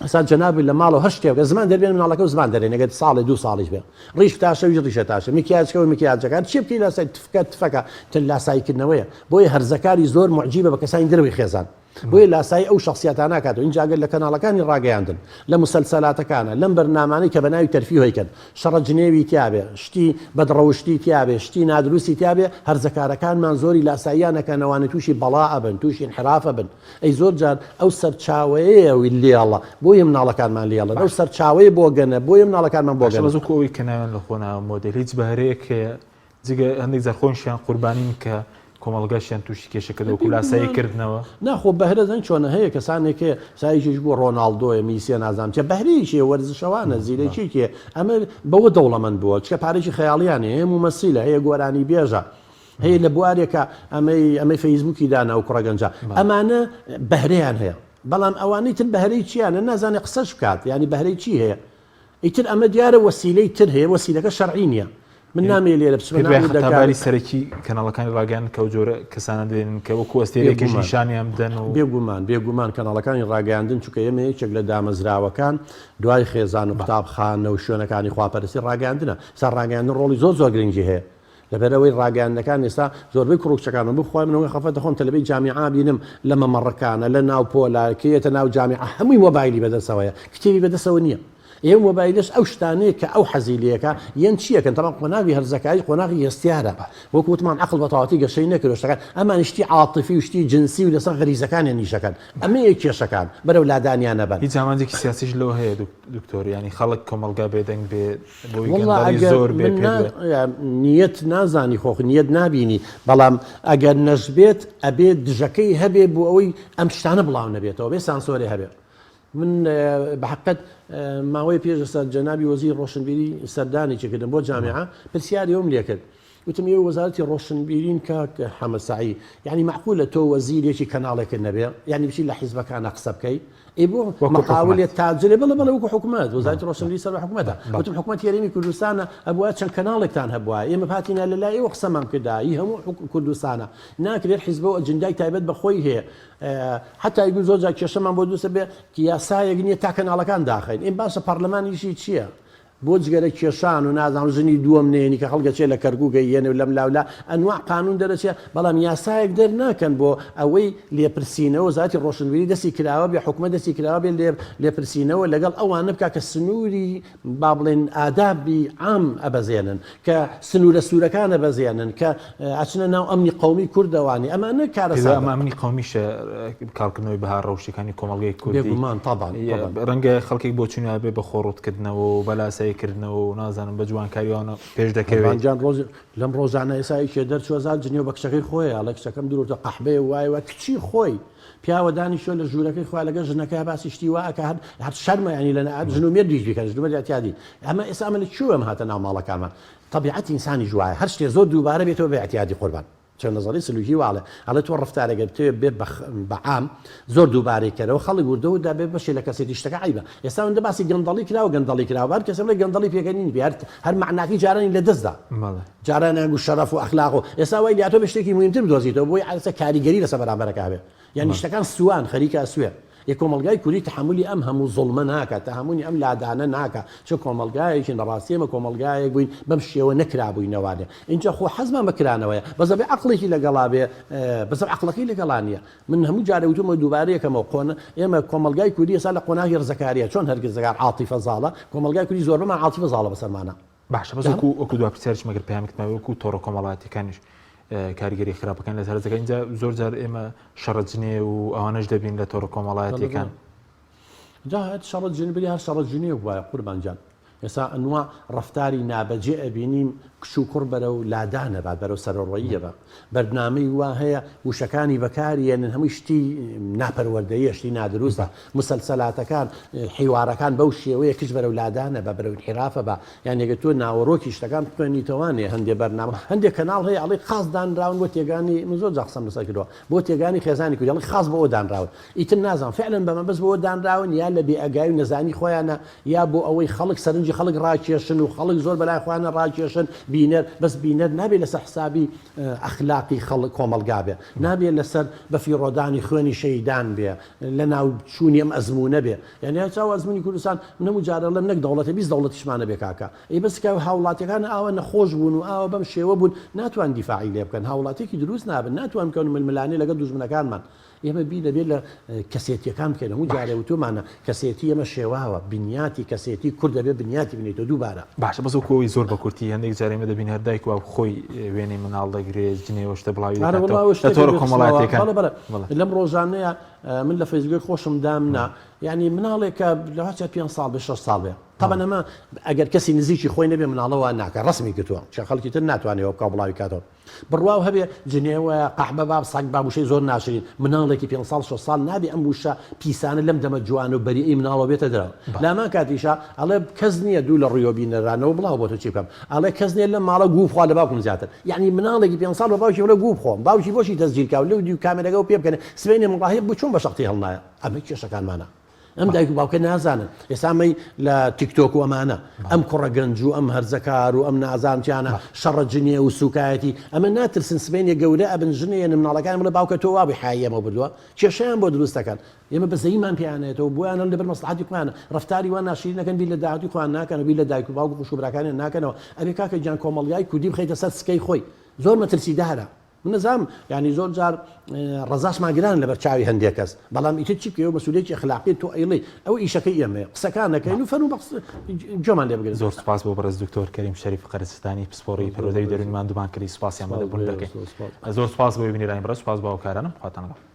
Speaker 3: ئەسا جەنابی لە ماڵەوە هەر شتێک زمان دەبێن مناڵەکە و زمان دەرێن نەگەت ساڵی 2 ساڵیش بێ ڕیش تاشەوی ڕیشە تاشە میکیاجەکە و میکیاجەکان چی بکەی لاسای تفەکە تل لاسایکردنەوەیە بۆیە هەرزەکاری زۆر معجیبە بە کەسانی دەروی خێزان بۆیە لاسایی ئەو شخصیاتان ناکاتەوە اینجاگەر لە کەناڵەکانی ڕاگەیاندن لە مسلسلاتەکانە لەم بەرنامانەی کە بە ناوی تەرفی هۆیکەن شەڕە جنێوی تیابێ شتی بەدڕەوشتی تیابێ شتی نادروستی تیابێ هەرزەکارەکانمان زۆری لاساییانەکەنەوەی تووشی بەڵا ئەبن تووشی انحرافە بن ئەی زۆر جار ئەو سەرچاوەیەوی لێڵە بۆیە مناڵەکانمان لێڵن ئەو سەرچاوەیە بۆ گەنە بۆیە مناڵەکانمان بۆ گەنە
Speaker 1: بەزووکەوەی کە ناوێن لە خۆناوە مۆدل هیچ بەهرەیەک جگە هەندێک جار خۆنشیان قوربانین کە کۆمەڵگەشیان تووشی کێشەکەدەوەکو لاساییکردنەوە
Speaker 3: ناخۆ بەهرەزەن چۆنە هەیە کەسانێکێ ساییش بۆ ڕۆناالدۆە میسیە نازام چە بەهرەیەکی وەرزشەوانە زیرەکیکێ ئەمە بەوە دەوڵەمەند بووە چکە پارێکی خەیاڵیانێ هەیە مەسیلە هەیە گۆرانی بێژە هەیە لە بوارێکە ئەمەی فەیسبووکی دانا و کوڕەگەنجە ئەمانە بەهرەیان هەیە بەڵام ئەوانەی تر بەهرەی چیانە نازانێ قسەش بکات ینی بەهرەی چی هەیە ئیتر ئەمە دیارە وەسیلەی تر هەیە وەسیلەکە شەرعی نییە من نامێ لێرە
Speaker 1: بچباری سەرەکی کەناڵەکانی ڕاگەیان کە جۆرە کەسانە دێنن کە وەکو ئەستێرێکیش نیشانیان بدەن و
Speaker 3: بێگومان کەناڵەکانی ڕاگەاندن چونکە ئێمە یەکێک لە دامەزراوەکان دوای خێزان و قوتابخانە و شوێنەکانی خواپەرستی ڕاگەاندنە سەر ڕاگەاندن ڕۆڵی زۆر گرنگی هەیە لەبەرەوەی ڕاگەاندنەکان ئێستا زۆربەی کوڕکچەکان بخوای منەوەی خەفەت دەخۆم تەلەبەی جامیعا بینم لە مەمەڕەکانە لە ناو پۆلارکێتە ناو جامیعا هەمووی مۆبایلی بەدەستەوەیە کتێبی بەدەستەوە نییە ئێوە مۆبایلش ئەو شتانەیە کە ئەو حەزیلەکە یەن چیەکەن تەمان قۆناغی هەرزەکاری قۆناغی هێستیارە وەکو وتمان عەقڵ بە تەواوەتی گەشەی نەکرد شتەکان ئەمان شتی عاتیفی و شتی جنسی و لەسەر غەریزەکانیان نیشەکەن ئەمە یەک کێشەکان بەرەو لادانیان نەبن
Speaker 1: هیچ ئامانجێکی سیاسیش لەوە هەیە دکتۆر ینی خەڵک کۆمەڵگا بێدەنگ بێ بۆی زۆر بێ
Speaker 3: نیەت نازانی خۆخ نیەت نبینی بەڵام ئەگەر نەژبێت ئەبێت دژەکەی هەبێ بۆ ئەوەی ئەم شتانە بڵاو نەبێتەوە بێ سانسۆری هەبێت من بەحقت ماوەی پێشستا جەنابی وەزیر ڕۆشنبیری سەردانێکێکردن بۆ جامیعا پرسیاریەوەم لێ کرد وتم ئێوە وەزارەتی ڕۆشنبیرین کاک حەمەساعی یعنی معقولە تۆ وەزیرێکی کەناڵێکت نەبێ یعنی بچی لە حیزبەکانە قسە بکەی ئێ بۆ مەقاولێت تاجرێ بڵێ وەکو حکوومەت وەزارەتی ڕۆشنبیری سەر حکوومەتە وتم حکوومەت یاریمی کوردستانە ئەبووە چەند کەناڵێکتان هەبووە ئێمە هاتینە لەلای ئێوە قسەمان کردا هی هەموو کوردستانە ناکرێت حیزبەوە ئەجندای تایبەت بەخۆی هەیە حتا یگو زۆر جا کێشەمان بۆ دووسە بێ کە یاسایەک نییە تا کەناڵەکان داخین ئێ باشە پەرلەمانیشی چییە؟ بۆ جگەرە کێشان و نازانام ژنی دووەم نێنی کە خەڵگە چێ لە کەرگووگەی یەنە لەم لاولا ئەنواع قانون دەرەچێ بەڵام یاسایەک دەرناکەن بۆ ئەوەی لێپرسینەوە وەزارەتی ڕۆشنبیری دەستی کراوە بێ حکوومەت دەستی کراوە بێ لێپرسینەوە لەگەڵ ئەوانە بکە کە سنووری با بڵێن ئادابی عام ئەبەزێنن کە سنوورە سوورەکان ئەبەزێنن کە ئاچنە ناو ئەمنی قەومی کوردەوانی ئەمانە کارە
Speaker 1: ئەمنی قەومیشە کارکردنەوەی بەها ڕەوشەکانی کۆمەڵگەی کوردی
Speaker 3: بێگومان تەبان
Speaker 1: ڕەنگە خەڵکێک بۆ چونیا بێ بە خۆڕوتکردنەوە و بەلاساییکردنەوە و نازانم بە جوانکاریوانە پێش دەکەوێت
Speaker 3: لەم ڕۆژانە ئێساییکێ دەرچوەزار جنێو بە کچەکەی خۆی ئاڵە کچەکەم درۆتە قەحبەیە وایەوە کچی خۆی پیاوەدانی شۆ لە ژوورەکەی خوا لەگە ژنەکە باسی شتی واکە هەر شەرمە ینی لە ژن و مێردیش بکەن ژنومەر ئەتیادی ئەمە ئێستا ئەمە لە چووەم هاتە ناو ماڵەکانمان طبیعەت ئینسانی جوایە هەر شتێ زۆر دووبارە بێتەوە بە ئەتیادی قوربان چەند نەزانانی سلوکی واڵێ ئەڵێ تۆ ڕفتارێکە بتوێ بێ بەعام زۆر دووبارێکەرەوە خەڵک وردەوەدا بێ بەشێ لە کەسێتی شتەکە عیبە ئێستا ئەوەندە باسی گەندەڵی کراوە گەندەڵی کراوە هەر کەسە بڵێ گەندەڵی پێکەنین بێ هەر معناکەی جارانی لە دەستدا جارانیان و شەرەف و ئەخلاق و ئێستا وای لاتۆ بە شتێکی مهمتر بدۆزیتەوە بۆی ئاسە کاریگەری لەسەر بەرامبەرەکە بێ یعنی شتەکان سووان خەریکە سوێ یە کۆمەلگای کوردی تحملی ئەم هەموو زوڵمە ناکات تەهمونی ئەم لادانە ناکە چ کۆمەلگایەکی نەڕاستی ئەمە کۆمەلگایەک بووین بەم شێوە نەکرابووینەوانێ اینجا خۆ حەزمان بەکرانەوەیە بەزە بێ عەقڵێکی لەگەڵا بێ بەزە عەقڵەکەی لەگەڵا نییە من هەموو جارە وتمە دووبارەیەکەمەوە قۆن ئێمە کۆمەلگای کوردی ئێستا لە قۆناغی ڕزەکاریە چۆن هەرگیز زەگار عاتیفە زاڵە کۆمەلگای کوردی زۆر بەمان عاتیفە زاڵە بەسەرمانە
Speaker 1: باشە بەس وەکو دو پرسیارش مەگەر پەیامێکتمە وەکو تۆڕە کۆمەڵایەتیەکانیش کاریگەری خراپەکان لە هەرزەکە اینجا زۆر جار ئێمە شەڕەجنێ و ئەوانەش دەبین لە تۆڕە کۆمەڵایەتیەکان
Speaker 3: جا شەڕەت جنبری هەر شەڕەت جنێ وایە قوربانجان ئێستا ئەنوا ڕفتاری نابەجێ ئەبینیم کش و کوڕ بەرە و لادانە بات بەرەو سەرڕۆیە بە بەرنامەی وا هەیە وشەکانی بەکارێنن هەمووی شتی ناپەروەردەیە شتی نادروستە مسلسلاتەکان حیوارەکان بەو شێوەیە کش بەرەو لادانە بە بەرەو انحرافە بە یان ێگە تۆ ناوەڕۆکی شتەکان بتوانیتەوانێ هەندێک بەرنامە هەندێک کەناڵ هەیە ئەڵێ خاص دانراون بۆ تێگانی من زۆر جا قسەم لەسەر کردەوە بۆ تێگانی خێزانی کوردی ئەڵێ خاص بۆ ئەوە دانراون ئیتر نازانم فعلا بەمە بەس بۆ ئەوە دانراون یا لە بێئەگای و نەزانی خۆیانە یا بۆ ئەوەی خەڵک سەرنجی خەڵک ڕاکێشن و خەڵک زۆر بەلای خۆیانە ڕاکێشن بینەر بەس بینەر نابێت لەسەر حسابی ئەخلاقی خەڵک کۆمەلگا بێ نابێت لەسەر بەفیڕۆدانی خوێنی شەیدان بێ لە ناو چوونی ئەم ئەزمونە بێ یعنی چاو ئەزمونی کوردستان نەموو جارە لەم نەک دەوڵەتە 20 دەوڵەتیشمانە بێ کاکە ئەی بەس کە هاوڵاتیەکان ئاوە نەخۆش بوون و ئاوە بەم شێوە بوون ناتوان دیفاعی لێ بکەن هاوڵاتێکی دروست نابن ناتوان بکەن ململانێ لەگەڵ دوژمنەکانمان ئێمە بی دەبێت لە کەسێتیەکان بکەن هەموو جارێ وتومانە کەسێتی ئەمە شێواوە بنیاتی کەسێتی کورد دەبێت بنیاتی بنێتەوە دووبارە
Speaker 1: باشە بەس کۆی زۆر بە کورتی هەندێک جارێمە دەبین هەر دایک و خۆی وێنەی مناڵ دەگرێت جنێوە شتە بڵاوی لە تۆڕە کۆمەڵایەتیەکان
Speaker 3: لەم ڕۆژانەیە من لە فەیسبوک خۆشم دامنا یعنی مناڵێکە لەواچە 5 ساڵ بە 6 ساڵ بێ طبعا ئەمە ئەگەر کەسی نزیکی خۆی نەبێ مناڵەوە ناکە ڕسمی کردووە چە خەڵکی تر ناتوانێەوە بکە بڵاوی کاتەوە بڕواو هەبێ جنێوە قەحبە باب سەگ بابوشەی زۆر ناشرین مناڵێکی 5 ساڵ 6 ساڵ نابێ ئەم وشە پیسانە لەم دەمە جوان و بەریئی مناڵەوە بێتە دەرەوە لامان کاتیشە ئەڵێ کەس نییە دوو لە ڕیۆ بینەرانەوە بڵاو بۆ تۆ چی بکەم ئەڵێ کەس نییە لەم ماڵە گوو بخوا لە باوکم زیاتر یعنی مناڵێکی 5 ساڵ بە باوکی وڵە گوو بخۆم باوکی بۆشی تەسجیلکا و لەو دیو کامێرەگە و پێ بکەن سبەینێ مڵاهی بچوون بە شەختی هەڵنایە ئەمە کێشەکانمانە ئەم دایک و باوکە نازانن ئێسامەی لە تیکتۆک و ئەمانە ئەم کوڕە گەنج و ئەم هەرزەکار و ئەم نازانتیانە شەڕە جنێ و سوکایەتی ئەمە ناترسن سبەینێ گەورە ئەبن ژنێنە مناڵەکان بڵێ باوکە تۆ وابی حایەمە بردووە کێشەیان بۆ دروستەکەن ئێمە بەزەیمان پێیانێتەوە بۆیانە لەبەر مەسلحەتی خۆیانە ڕفتاری وان ناشرین نەکەن بی لە داهاتی خۆیان ناکەن و بی لە دایک و باوک و خوشوبراکانیان ناکەنەوە ئەبێ کاکە گیان کۆمەڵگای کوردی بخەیتە سەر سکەی خۆی زۆر مەترسیدارە منەزام ینی زۆر جار ڕزاشماگران لەبەر چاوی هەندێک کەس بەڵام ئیتر چی بکەوە مەسئولێکی ئەخلاقی تۆ ئەیڵێ ئەو ئیشەکەی ئێمەیە قسەکان نەکەین و فەرموو جۆمان لێ بگرن
Speaker 1: زۆر سپاس بۆ بەڕێز دکتۆر کەریم شەریف قەرزستانی پسپۆڕی پەرۆدەی دەرونمان دومان کردی سوپاسیان بەدەبوون دەکەین زۆر سپاس بۆ بینیرانی بەڕێز سپاس بۆ هاوکارانم خواتان لەگەڵ